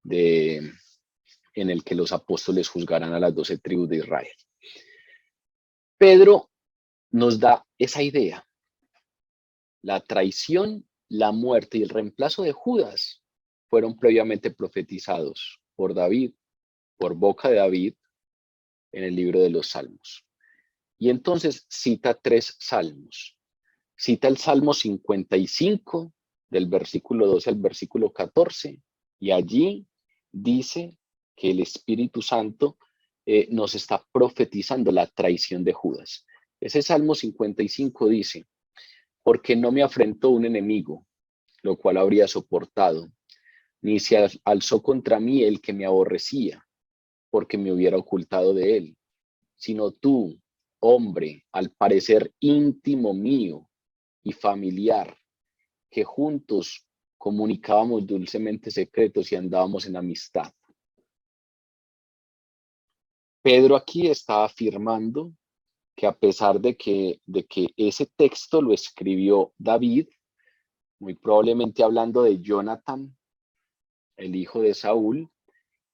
en el que los apóstoles juzgarán a las 12 tribus de Israel. Pedro nos da esa idea. La traición, la muerte y el reemplazo de Judas fueron previamente profetizados por David, por boca de David, en el libro de los Salmos. Y entonces cita 3 salmos. Cita el Salmo 55, del versículo 12 al versículo 14, y allí dice que el Espíritu Santo nos está profetizando la traición de Judas. Ese Salmo 55 dice: porque no me afrentó un enemigo, lo cual habría soportado, ni se alzó contra mí el que me aborrecía, porque me hubiera ocultado de él, sino tú, hombre, al parecer íntimo mío y familiar, que juntos comunicábamos dulcemente secretos y andábamos en amistad. Pedro aquí está afirmando que a pesar de que ese texto lo escribió David, muy probablemente hablando de Jonathan, el hijo de Saúl,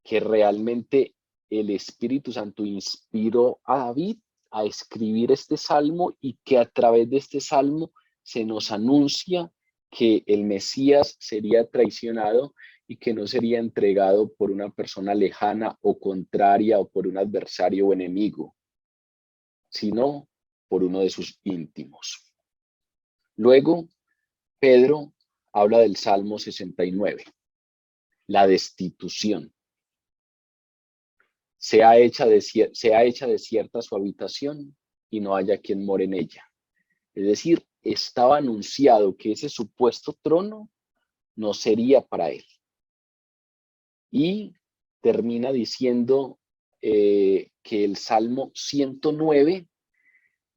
que realmente el Espíritu Santo inspiró a David a escribir este salmo, y que a través de este salmo se nos anuncia que el Mesías sería traicionado y que no sería entregado por una persona lejana o contraria o por un adversario o enemigo, sino por uno de sus íntimos. Luego, Pedro habla del Salmo 69, la destitución. Sea hecha desierta su habitación y no haya quien more en ella. Es decir, estaba anunciado que ese supuesto trono no sería para él. Y termina diciendo que el Salmo 109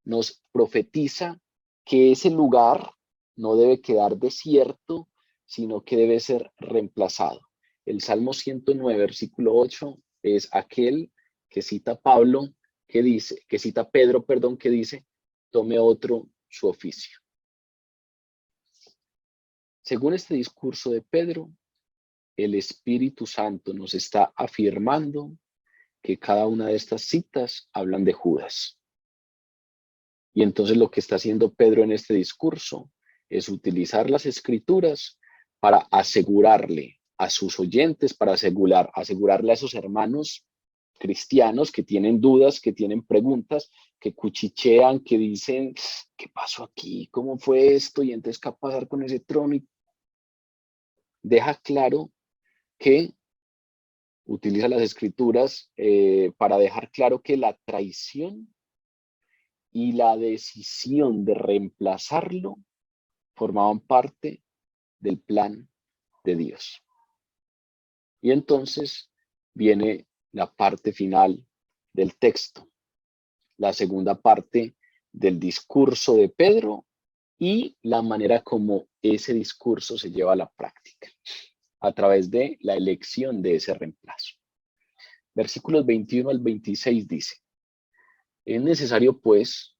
nos profetiza que ese lugar no debe quedar desierto, sino que debe ser reemplazado. El Salmo 109, versículo 8, es aquel que cita Pablo, que cita Pedro, que dice: tome otro su oficio. Según este discurso de Pedro, el Espíritu Santo nos está afirmando que cada una de estas citas hablan de Judas. Y entonces lo que está haciendo Pedro en este discurso es utilizar las Escrituras para asegurarle a sus oyentes, para asegurarle a esos hermanos cristianos que tienen dudas, que tienen preguntas, que cuchichean, que dicen: ¿qué pasó aquí? ¿Cómo fue esto? Y entonces, ¿qué va a pasar con ese trono? Y deja claro que utiliza las escrituras para dejar claro que la traición y la decisión de reemplazarlo formaban parte del plan de Dios. Y entonces viene la parte final del texto, la segunda parte del discurso de Pedro y la manera como ese discurso se lleva a la práctica a través de la elección de ese reemplazo. Versículos 21 al 26 dice: es necesario, pues,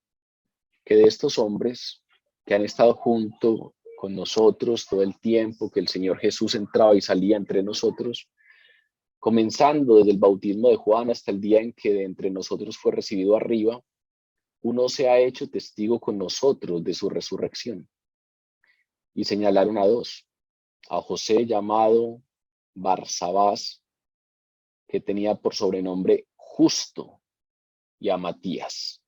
que de estos hombres que han estado junto con nosotros todo el tiempo que el Señor Jesús entraba y salía entre nosotros, comenzando desde el bautismo de Juan hasta el día en que de entre nosotros fue recibido arriba, uno se ha hecho testigo con nosotros de su resurrección. Y señalaron a dos: a José, llamado Barsabás, que tenía por sobrenombre Justo, y a Matías.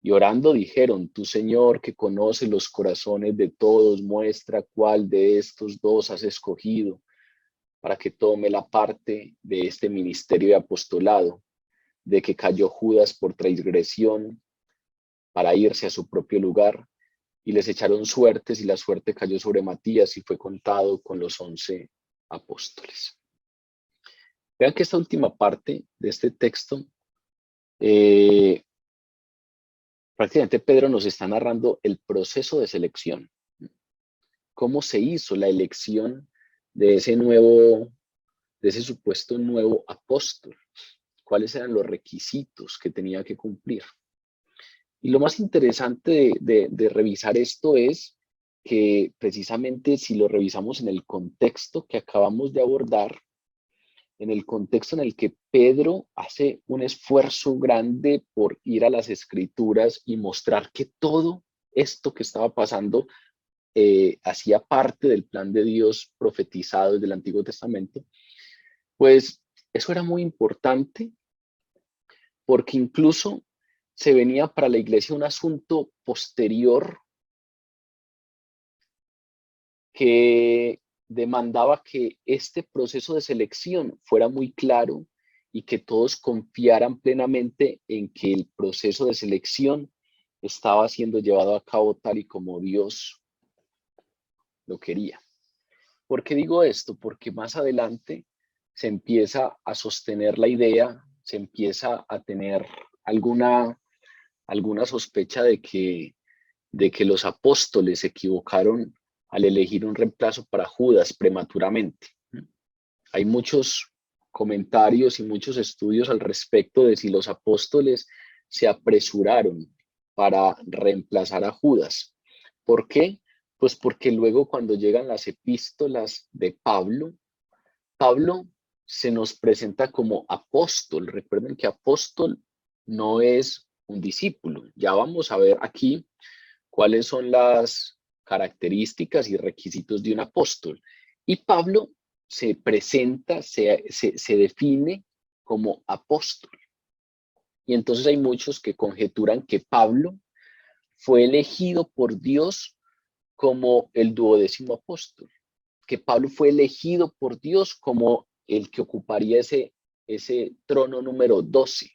Y orando dijeron: tú, Señor, que conoces los corazones de todos, muestra cuál de estos dos has escogido para que tome la parte de este ministerio de apostolado, de que cayó Judas por transgresión para irse a su propio lugar, y les echaron suertes, y la suerte cayó sobre Matías y fue contado con los 11 apóstoles. Vean que esta última parte de este texto, prácticamente Pedro nos está narrando el proceso de selección. Cómo se hizo la elección de ese supuesto nuevo apóstol. Cuáles eran los requisitos que tenía que cumplir. Y lo más interesante de revisar esto es que precisamente si lo revisamos en el contexto que acabamos de abordar, en el contexto en el que Pedro hace un esfuerzo grande por ir a las escrituras y mostrar que todo esto que estaba pasando hacía parte del plan de Dios profetizado desde el Antiguo Testamento, pues eso era muy importante porque incluso se venía para la iglesia un asunto posterior que demandaba que este proceso de selección fuera muy claro y que todos confiaran plenamente en que el proceso de selección estaba siendo llevado a cabo tal y como Dios lo quería. ¿Por qué digo esto? Porque más adelante se empieza a sostener la idea, se empieza a tener alguna sospecha de que los apóstoles se equivocaron al elegir un reemplazo para Judas prematuramente. Hay muchos comentarios y muchos estudios al respecto de si los apóstoles se apresuraron para reemplazar a Judas. ¿Por qué? Pues porque luego cuando llegan las epístolas de Pablo, Pablo se nos presenta como apóstol. Recuerden que apóstol no es un discípulo. Ya vamos a ver aquí cuáles son las características y requisitos de un apóstol. Y Pablo se presenta, se define como apóstol. Y entonces hay muchos que conjeturan que Pablo fue elegido por Dios como el 12º apóstol, que Pablo fue elegido por Dios como el que ocuparía ese trono número 12.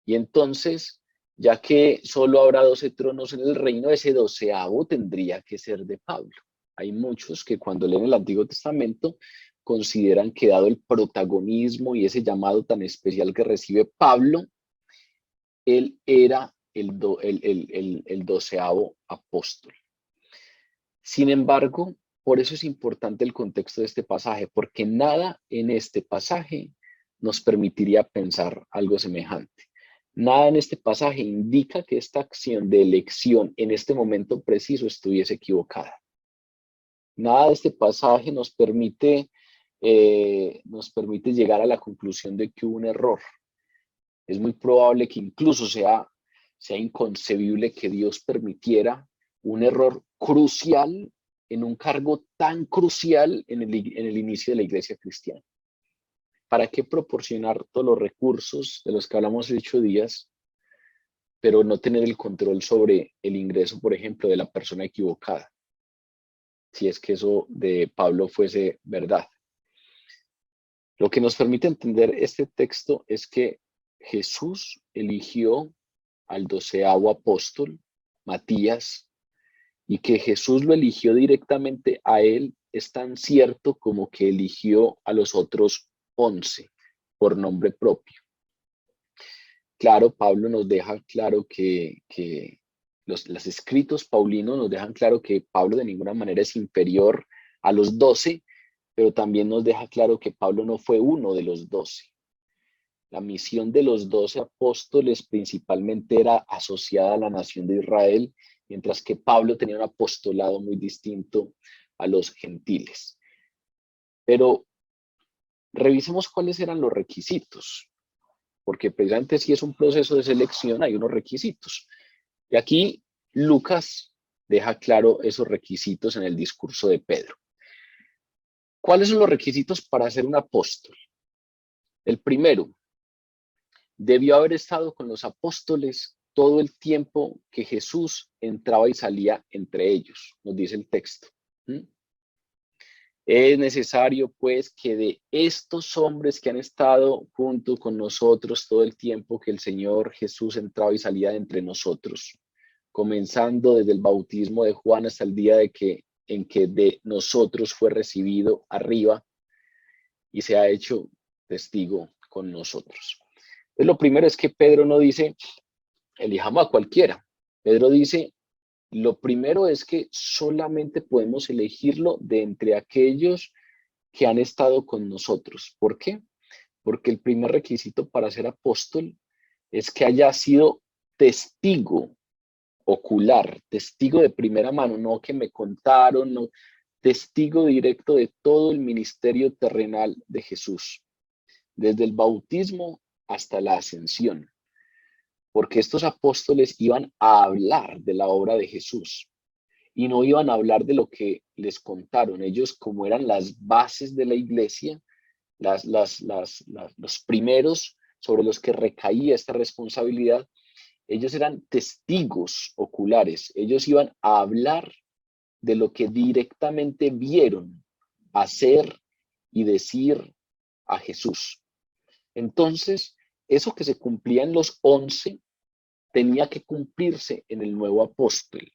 Y entonces, ya que solo habrá 12 tronos en el reino, ese 12º tendría que ser de Pablo. Hay muchos que cuando leen el Antiguo Testamento consideran que dado el protagonismo y ese llamado tan especial que recibe Pablo, él era el 12º apóstol. Sin embargo, por eso es importante el contexto de este pasaje, porque nada en este pasaje nos permitiría pensar algo semejante. Nada en este pasaje indica que esta acción de elección en este momento preciso estuviese equivocada. Nada de este pasaje nos permite llegar a la conclusión de que hubo un error. Es muy probable que incluso sea inconcebible que Dios permitiera un error crucial en un cargo tan crucial en el inicio de la iglesia cristiana. ¿Para qué proporcionar todos los recursos de los que hablamos hace 8 días, pero no tener el control sobre el ingreso, por ejemplo, de la persona equivocada? Si es que eso de Pablo fuese verdad. Lo que nos permite entender este texto es que Jesús eligió al 12º apóstol, Matías, y que Jesús lo eligió directamente a él es tan cierto como que eligió a los otros 11 por nombre propio. Claro, Pablo nos deja claro que los escritos paulinos nos dejan claro que Pablo de ninguna manera es inferior a los 12, pero también nos deja claro que Pablo no fue uno de los 12. La misión de los 12 apóstoles principalmente era asociada a la nación de Israel, mientras que Pablo tenía un apostolado muy distinto a los gentiles. Pero revisemos cuáles eran los requisitos, porque precisamente si es un proceso de selección hay unos requisitos. Y aquí Lucas deja claro esos requisitos en el discurso de Pedro. ¿Cuáles son los requisitos para ser un apóstol? El primero, debió haber estado con los apóstoles todo el tiempo que Jesús entraba y salía entre ellos, nos dice el texto. Es necesario, pues, que de estos hombres que han estado junto con nosotros todo el tiempo que el Señor Jesús entraba y salía de entre nosotros, comenzando desde el bautismo de Juan hasta el día en que de nosotros fue recibido arriba y se ha hecho testigo con nosotros. Entonces, lo primero es que Pedro no dice, elijamos a cualquiera. Pedro dice, lo primero es que solamente podemos elegirlo de entre aquellos que han estado con nosotros. ¿Por qué? Porque el primer requisito para ser apóstol es que haya sido testigo ocular, testigo de primera mano, no que me contaron, no, testigo directo de todo el ministerio terrenal de Jesús, desde el bautismo hasta la ascensión, porque estos apóstoles iban a hablar de la obra de Jesús y no iban a hablar de lo que les contaron. Ellos, como eran las bases de la iglesia, los primeros sobre los que recaía esta responsabilidad, ellos eran testigos oculares. Ellos iban a hablar de lo que directamente vieron hacer y decir a Jesús. Entonces, eso que se cumplía en los 11 tenía que cumplirse en el nuevo apóstol.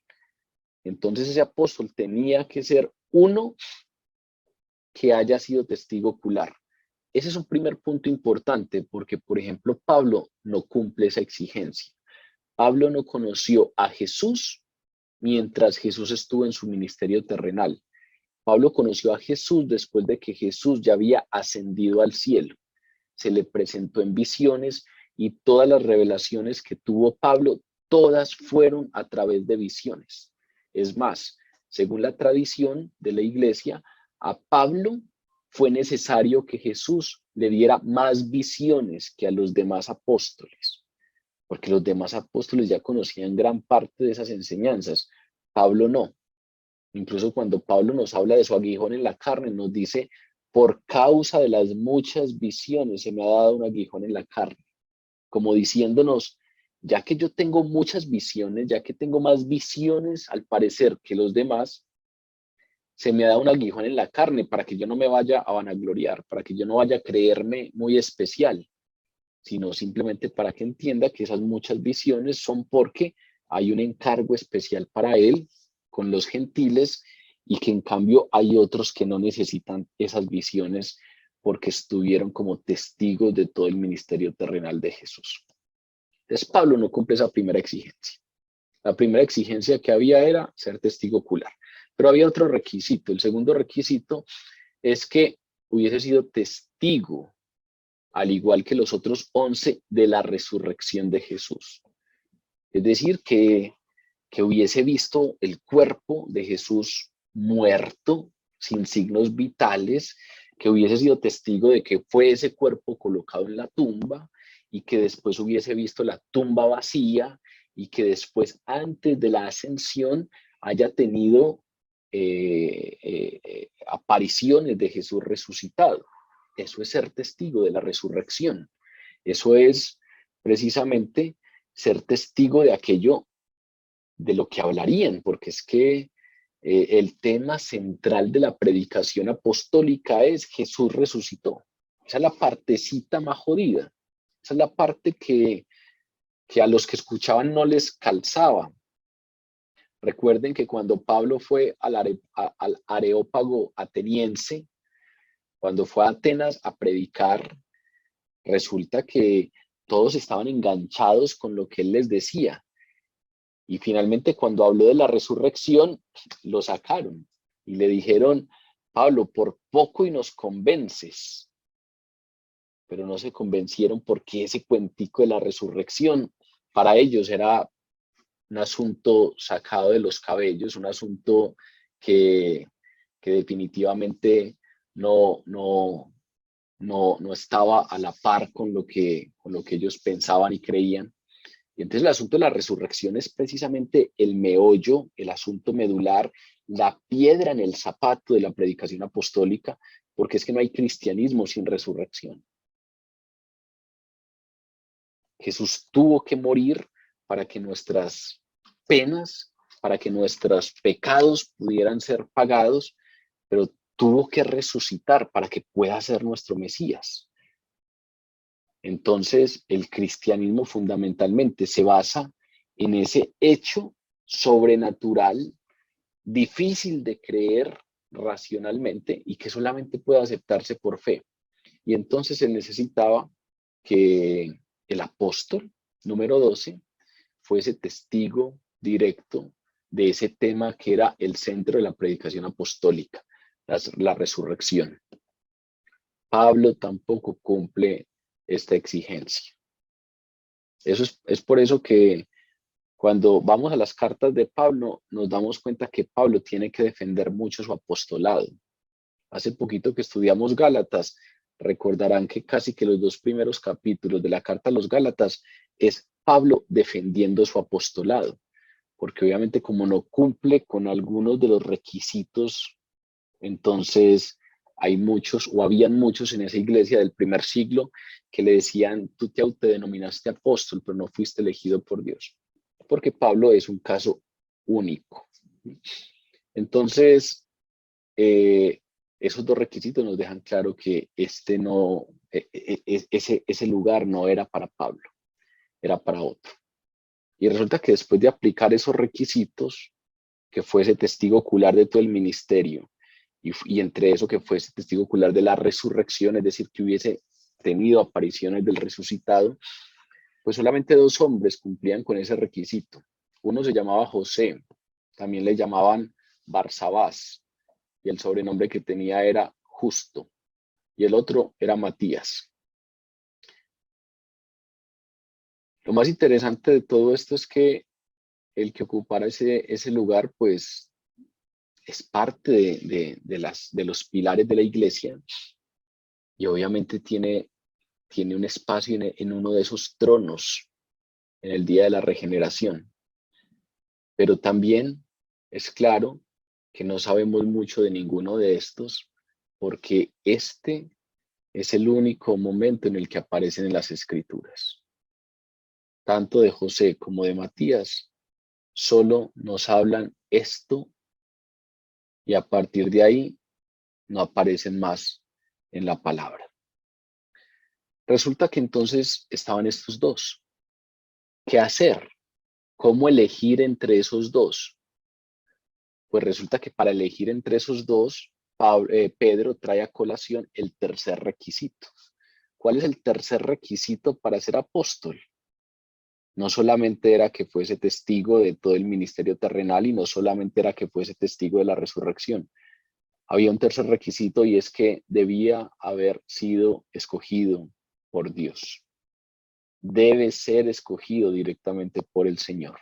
Entonces, ese apóstol tenía que ser uno que haya sido testigo ocular. Ese es un primer punto importante porque, por ejemplo, Pablo no cumple esa exigencia. Pablo no conoció a Jesús mientras Jesús estuvo en su ministerio terrenal. Pablo conoció a Jesús después de que Jesús ya había ascendido al cielo. Se le presentó en visiones y todas las revelaciones que tuvo Pablo, todas fueron a través de visiones. Es más, según la tradición de la iglesia, a Pablo fue necesario que Jesús le diera más visiones que a los demás apóstoles, porque los demás apóstoles ya conocían gran parte de esas enseñanzas. Pablo no. Incluso cuando Pablo nos habla de su aguijón en la carne, nos dice, por causa de las muchas visiones se me ha dado un aguijón en la carne, como diciéndonos, ya que yo tengo muchas visiones, ya que tengo más visiones al parecer que los demás, se me ha dado un aguijón en la carne para que yo no me vaya a vanagloriar, para que yo no vaya a creerme muy especial, sino simplemente para que entienda que esas muchas visiones son porque hay un encargo especial para él con los gentiles y que en cambio hay otros que no necesitan esas visiones porque estuvieron como testigos de todo el ministerio terrenal de Jesús. Entonces Pablo no cumple esa primera exigencia. La primera exigencia que había era ser testigo ocular, pero había otro requisito. El segundo requisito es que hubiese sido testigo, al igual que los otros 11, de la resurrección de Jesús. Es decir, que hubiese visto el cuerpo de Jesús muerto, sin signos vitales, que hubiese sido testigo de que fue ese cuerpo colocado en la tumba y que después hubiese visto la tumba vacía y que después, antes de la ascensión, haya tenido apariciones de Jesús resucitado. Eso es ser testigo de la resurrección. Eso es precisamente ser testigo de aquello de lo que hablarían, porque es que el tema central de la predicación apostólica es Jesús resucitó. Esa es la partecita más jodida. Esa es la parte que a los que escuchaban no les calzaba. Recuerden que cuando Pablo fue al Areópago ateniense, cuando fue a Atenas a predicar, resulta que todos estaban enganchados con lo que él les decía. Y finalmente cuando habló de la resurrección, lo sacaron y le dijeron, Pablo, por poco y nos convences. Pero no se convencieron porque ese cuentico de la resurrección para ellos era un asunto sacado de los cabellos, un asunto que definitivamente no estaba a la par con lo que ellos pensaban y creían. Y entonces el asunto de la resurrección es precisamente el meollo, el asunto medular, la piedra en el zapato de la predicación apostólica, porque es que no hay cristianismo sin resurrección. Jesús tuvo que morir para que nuestras penas, para que nuestros pecados pudieran ser pagados, pero tuvo que resucitar para que pueda ser nuestro Mesías. Entonces, el cristianismo fundamentalmente se basa en ese hecho sobrenatural, difícil de creer racionalmente y que solamente puede aceptarse por fe. Y entonces se necesitaba que el apóstol número 12 fuese testigo directo de ese tema que era el centro de la predicación apostólica, la resurrección. Pablo tampoco cumple esta exigencia. Eso es por eso que cuando vamos a las cartas de Pablo, nos damos cuenta que Pablo tiene que defender mucho su apostolado. Hace poquito que estudiamos Gálatas, recordarán que casi que los 2 primeros capítulos de la carta a los Gálatas es Pablo defendiendo su apostolado, porque obviamente como no cumple con algunos de los requisitos, entonces hay muchos o habían muchos en esa iglesia del primer siglo que le decían, tú te autodenominaste apóstol, pero no fuiste elegido por Dios, porque Pablo es un caso único. Entonces, esos 2 requisitos nos dejan claro que ese lugar no era para Pablo, era para otro. Y resulta que después de aplicar esos requisitos, que fuese testigo ocular de todo el ministerio, y entre eso que fuese testigo ocular de la resurrección, es decir, que hubiese tenido apariciones del resucitado, pues solamente 2 hombres cumplían con ese requisito. Uno se llamaba José, también le llamaban Barsabás, y el sobrenombre que tenía era Justo, y el otro era Matías. Lo más interesante de todo esto es que el que ocupara ese lugar, pues, es parte de los pilares de la iglesia, y obviamente tiene un espacio en uno de esos tronos en el día de la regeneración. Pero también es claro que no sabemos mucho de ninguno de estos, porque este es el único momento en el que aparecen en las escrituras. Tanto de José como de Matías solo nos hablan esto y a partir de ahí no aparecen más en la palabra. Resulta que entonces estaban estos 2. ¿Qué hacer? ¿Cómo elegir entre esos 2? Pues resulta que para elegir entre esos 2, Pedro trae a colación el tercer requisito. ¿Cuál es el tercer requisito para ser apóstol? No solamente era que fuese testigo de todo el ministerio terrenal y no solamente era que fuese testigo de la resurrección. Había un tercer requisito y es que debía haber sido escogido por Dios. Debe ser escogido directamente por el Señor.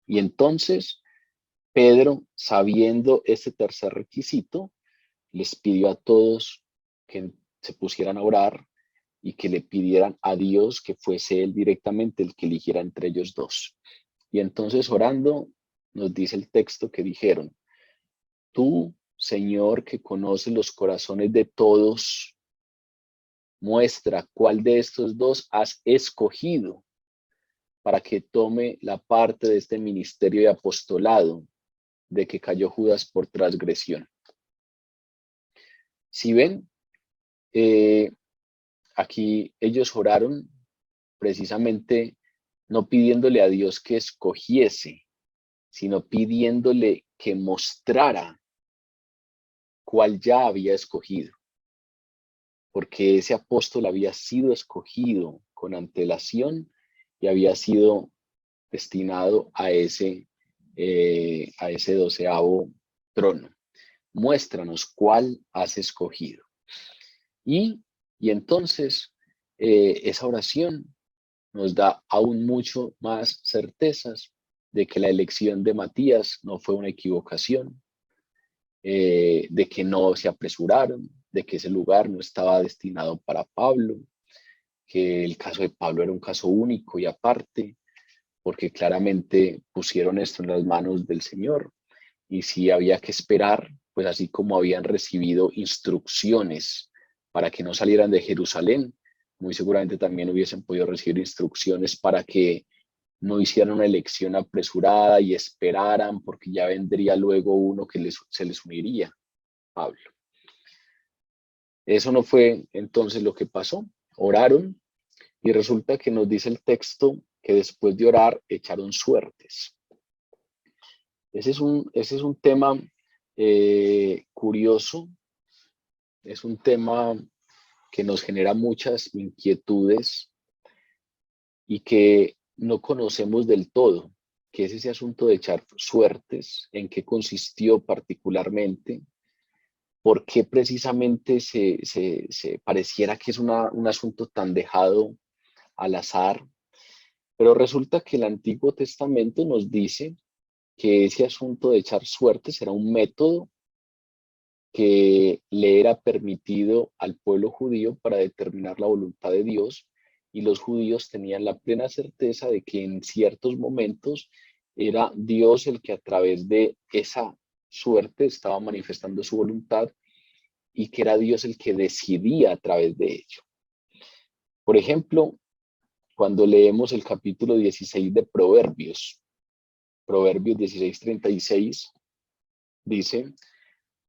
Y entonces Pedro, sabiendo ese tercer requisito, les pidió a todos que se pusieran a orar y que le pidieran a Dios que fuese Él directamente el que eligiera entre ellos 2. Y entonces orando, nos dice el texto que dijeron, tú, Señor, que conoces los corazones de todos, muestra cuál de estos 2 has escogido para que tome la parte de este ministerio de apostolado de que cayó Judas por transgresión. Si ven, aquí ellos oraron precisamente no pidiéndole a Dios que escogiese, sino pidiéndole que mostrara cuál ya había escogido, porque ese apóstol había sido escogido con antelación y había sido destinado a ese 12º trono. Muéstranos cuál has escogido. Y entonces esa oración nos da aún mucho más certezas de que la elección de Matías no fue una equivocación, de que no se apresuraron, de que ese lugar no estaba destinado para Pablo, que el caso de Pablo era un caso único y aparte, porque claramente pusieron esto en las manos del Señor. Y si había que esperar, pues así como habían recibido instrucciones para que no salieran de Jerusalén, muy seguramente también hubiesen podido recibir instrucciones para que no hicieran una elección apresurada y esperaran, porque ya vendría luego uno que se les uniría, Pablo. Eso no fue entonces lo que pasó. Oraron y resulta que nos dice el texto que después de orar echaron suertes. Ese es un tema curioso, es un tema que nos genera muchas inquietudes y que no conocemos del todo, que es ese asunto de echar suertes, en qué consistió particularmente, por qué precisamente se pareciera que es un asunto tan dejado al azar, pero resulta que el Antiguo Testamento nos dice que ese asunto de echar suertes era un método que le era permitido al pueblo judío para determinar la voluntad de Dios, y los judíos tenían la plena certeza de que en ciertos momentos era Dios el que a través de esa suerte estaba manifestando su voluntad y que era Dios el que decidía a través de ello. Por ejemplo, cuando leemos el capítulo 16 de Proverbios 16:36, dice: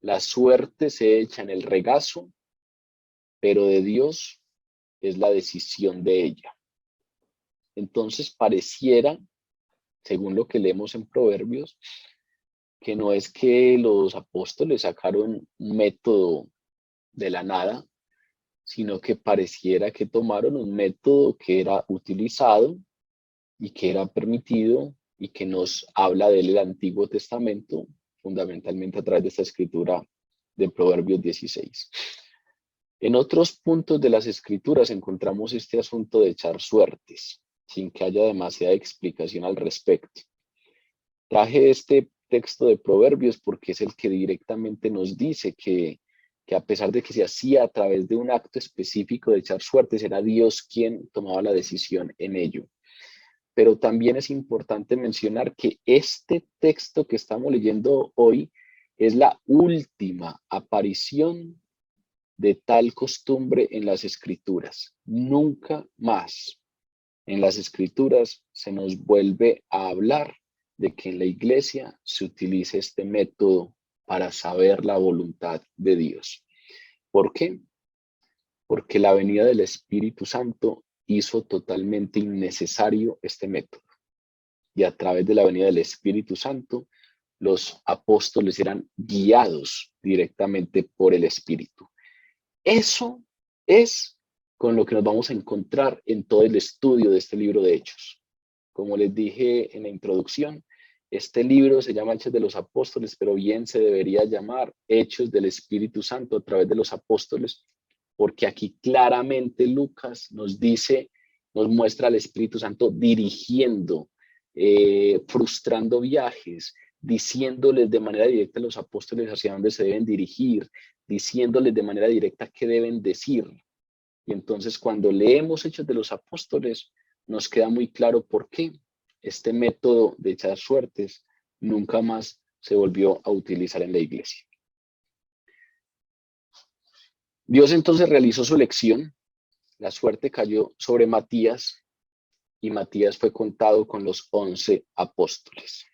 la suerte se echa en el regazo, pero de Dios es la decisión de ella. Entonces pareciera, según lo que leemos en Proverbios, que no es que los apóstoles sacaron un método de la nada, sino que pareciera que tomaron un método que era utilizado y que era permitido y que nos habla del Antiguo Testamento, fundamentalmente a través de esta escritura de Proverbios 16. En otros puntos de las escrituras encontramos este asunto de echar suertes, sin que haya demasiada explicación al respecto. Traje este texto de Proverbios porque es el que directamente nos dice que a pesar de que se hacía a través de un acto específico de echar suertes, era Dios quien tomaba la decisión en ello. Pero también es importante mencionar que este texto que estamos leyendo hoy es la última aparición de tal costumbre en las escrituras. Nunca más en las escrituras se nos vuelve a hablar de que en la iglesia se utilice este método para saber la voluntad de Dios. ¿Por qué? Porque la venida del Espíritu Santo hizo totalmente innecesario este método. Y a través de la venida del Espíritu Santo, los apóstoles eran guiados directamente por el Espíritu. Eso es con lo que nos vamos a encontrar en todo el estudio de este libro de Hechos. Como les dije en la introducción, este libro se llama Hechos de los Apóstoles, pero bien se debería llamar Hechos del Espíritu Santo a través de los apóstoles, porque aquí claramente Lucas nos dice, nos muestra al Espíritu Santo dirigiendo, frustrando viajes, diciéndoles de manera directa a los apóstoles hacia dónde se deben dirigir, diciéndoles de manera directa qué deben decir. Y entonces cuando leemos Hechos de los Apóstoles, nos queda muy claro por qué este método de echar suertes nunca más se volvió a utilizar en la iglesia. Dios entonces realizó su elección, la suerte cayó sobre Matías y Matías fue contado con los 11 apóstoles.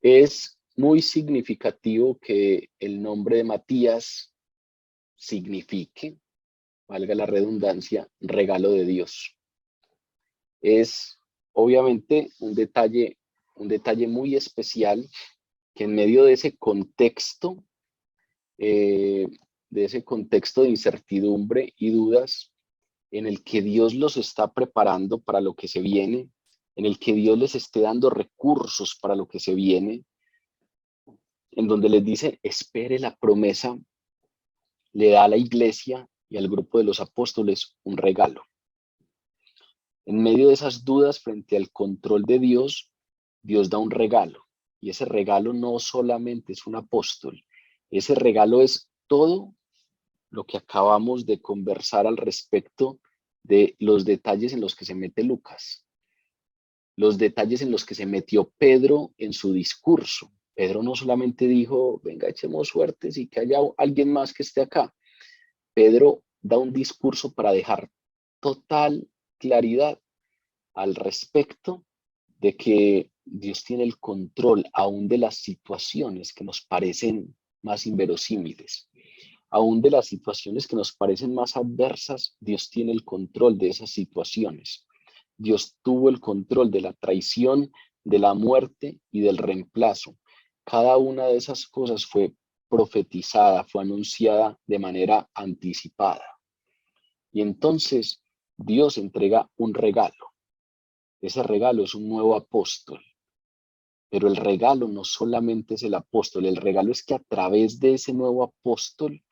Es muy significativo que el nombre de Matías signifique, valga la redundancia, regalo de Dios. Es obviamente un detalle muy especial que en medio de ese contexto, de incertidumbre y dudas, en el que Dios los está preparando para lo que se viene, en el que Dios les esté dando recursos para lo que se viene, en donde les dice, espere la promesa, le da a la iglesia y al grupo de los apóstoles un regalo. En medio de esas dudas frente al control de Dios, Dios da un regalo. Y ese regalo no solamente es un apóstol, ese regalo es todo lo que acabamos de conversar al respecto de los detalles en los que se mete Lucas, los detalles en los que se metió Pedro en su discurso. Pedro no solamente dijo, venga, echemos suertes y que haya alguien más que esté acá. Pedro da un discurso para dejar total claridad al respecto de que Dios tiene el control aún de las situaciones que nos parecen más inverosímiles, aún de las situaciones que nos parecen más adversas. Dios tiene el control de esas situaciones. Dios tuvo el control de la traición, de la muerte y del reemplazo. Cada una de esas cosas fue profetizada, fue anunciada de manera anticipada. Y entonces Dios entrega un regalo. Ese regalo es un nuevo apóstol. Pero el regalo no solamente es el apóstol, el regalo es que a través de ese nuevo apóstol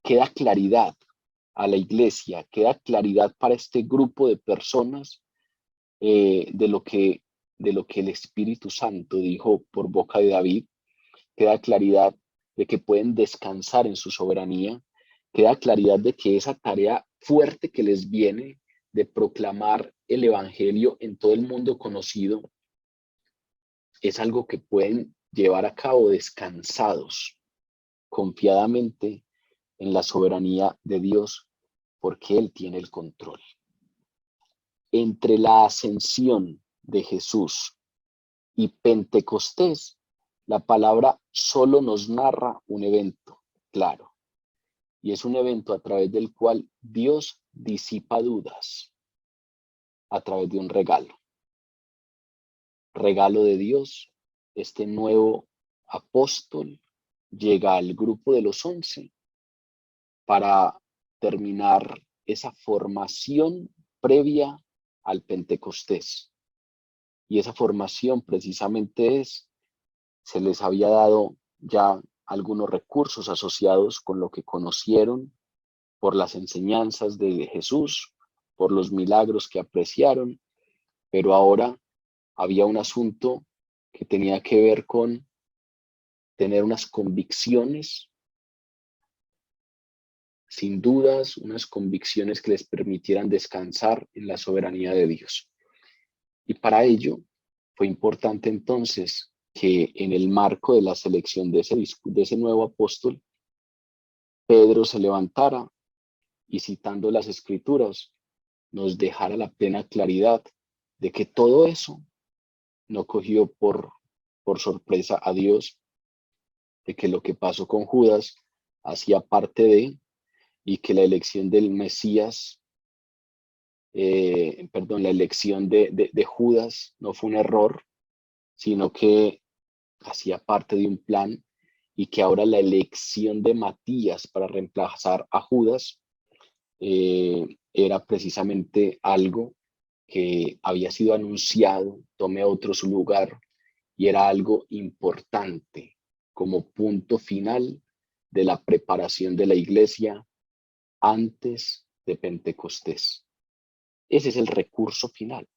queda claridad a la iglesia, queda claridad para este grupo de personas de lo que el Espíritu Santo dijo por boca de David, queda claridad de que pueden descansar en su soberanía, queda claridad de que esa tarea fuerte que les viene de proclamar el evangelio en todo el mundo conocido es algo que pueden llevar a cabo descansados, confiadamente en la soberanía de Dios, porque Él tiene el control. Entre la ascensión de Jesús y Pentecostés, la palabra solo nos narra un evento, claro, y es un evento a través del cual Dios disipa dudas a través de un regalo. Regalo de Dios, este nuevo apóstol llega al grupo de los 11 para terminar esa formación previa al Pentecostés. Y esa formación precisamente se les había dado ya algunos recursos asociados con lo que conocieron por las enseñanzas de Jesús, por los milagros que apreciaron, pero ahora había un asunto que tenía que ver con tener unas convicciones, sin dudas, unas convicciones que les permitieran descansar en la soberanía de Dios. Y para ello fue importante entonces que en el marco de la selección de ese nuevo apóstol, Pedro se levantara y citando las escrituras, nos dejara la plena claridad de que todo eso no cogió por sorpresa a Dios, de que lo que pasó con Judas hacía parte de, y que la elección del Mesías, la elección de Judas no fue un error, sino que hacía parte de un plan, y que ahora la elección de Matías para reemplazar a Judas era precisamente algo que había sido anunciado, tome otro su lugar, y era algo importante como punto final de la preparación de la iglesia antes de Pentecostés. Ese es el recurso final.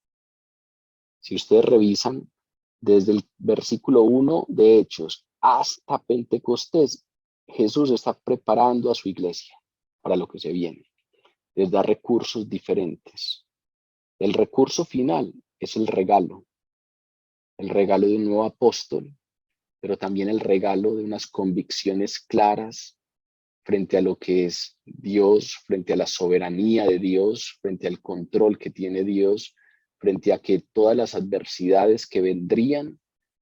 Si ustedes revisan desde el versículo 1 de Hechos hasta Pentecostés, Jesús está preparando a su iglesia para lo que se viene. Les da recursos diferentes. El recurso final es el regalo de un nuevo apóstol, pero también el regalo de unas convicciones claras frente a lo que es Dios, frente a la soberanía de Dios, frente al control que tiene Dios, frente a que todas las adversidades que vendrían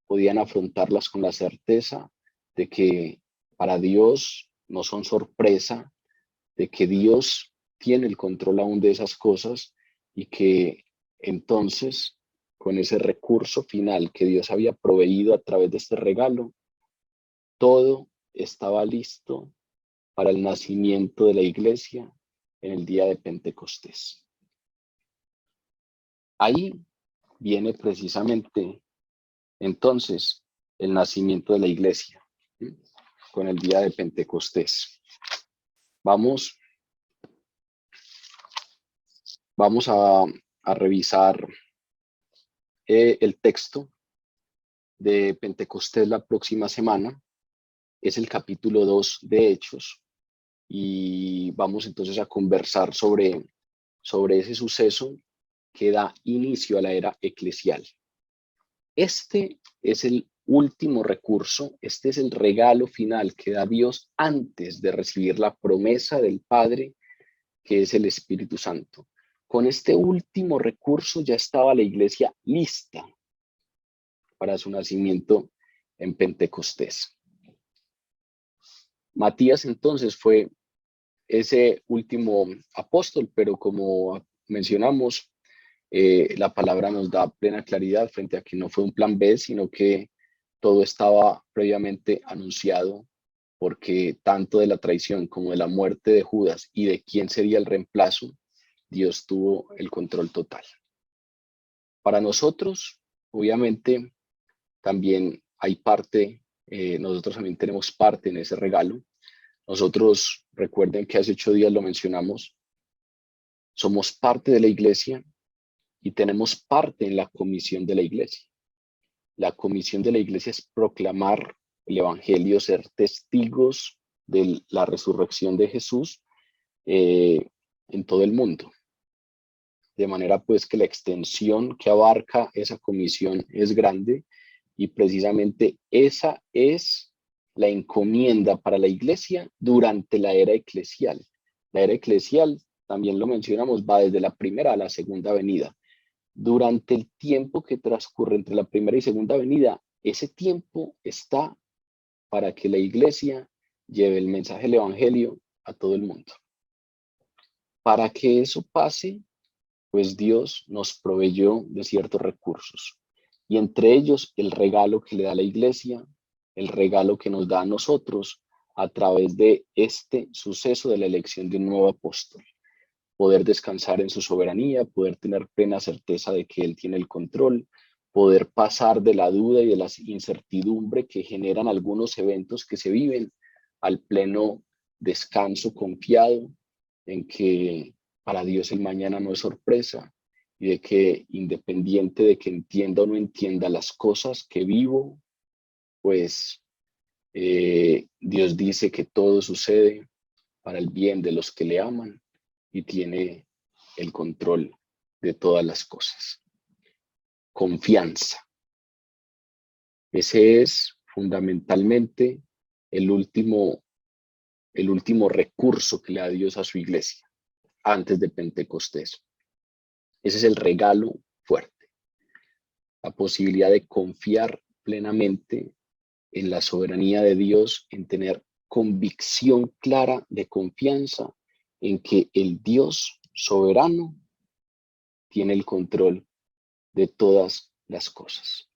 podían afrontarlas con la certeza de que para Dios no son sorpresa, de que Dios tiene el control aún de esas cosas y que entonces, con ese recurso final que Dios había proveído a través de este regalo, todo estaba listo para el nacimiento de la iglesia en el día de Pentecostés. Ahí viene precisamente entonces el nacimiento de la iglesia, ¿sí? Con el día de Pentecostés. Vamos a revisar el texto de Pentecostés la próxima semana. Es el capítulo 2 de Hechos y vamos entonces a conversar sobre ese suceso que da inicio a la era eclesial. Este es el último recurso, este es el regalo final que da Dios antes de recibir la promesa del Padre, que es el Espíritu Santo. Con este último recurso ya estaba la iglesia lista para su nacimiento en Pentecostés. Matías entonces fue ese último apóstol, pero como mencionamos, la palabra nos da plena claridad frente a que no fue un plan B, sino que todo estaba previamente anunciado, porque tanto de la traición como de la muerte de Judas y de quién sería el reemplazo, Dios tuvo el control total. Para nosotros, obviamente, también hay parte, nosotros también tenemos parte en ese regalo. Nosotros, recuerden que hace 8 días lo mencionamos, somos parte de la iglesia y tenemos parte en la comisión de la iglesia. La comisión de la iglesia es proclamar el evangelio, ser testigos de la resurrección de Jesús en todo el mundo. De manera pues que la extensión que abarca esa comisión es grande y precisamente esa es la encomienda para la iglesia durante la era eclesial. La era eclesial, también lo mencionamos, va desde la primera a la segunda venida. Durante el tiempo que transcurre entre la primera y segunda venida, ese tiempo está para que la iglesia lleve el mensaje del evangelio a todo el mundo. Para que eso pase, pues Dios nos proveyó de ciertos recursos, y entre ellos el regalo que le da a la iglesia, el regalo que nos da a nosotros a través de este suceso de la elección de un nuevo apóstol. Poder descansar en su soberanía, poder tener plena certeza de que Él tiene el control, poder pasar de la duda y de la incertidumbre que generan algunos eventos que se viven al pleno descanso confiado en que para Dios el mañana no es sorpresa y de que independiente de que entienda o no entienda las cosas que vivo, pues Dios dice que todo sucede para el bien de los que le aman y tiene el control de todas las cosas. Confianza. Ese es fundamentalmente el último recurso que le da Dios a su iglesia antes de Pentecostés. Ese es el regalo fuerte. La posibilidad de confiar plenamente en la soberanía de Dios, en tener convicción clara de confianza en que el Dios soberano tiene el control de todas las cosas.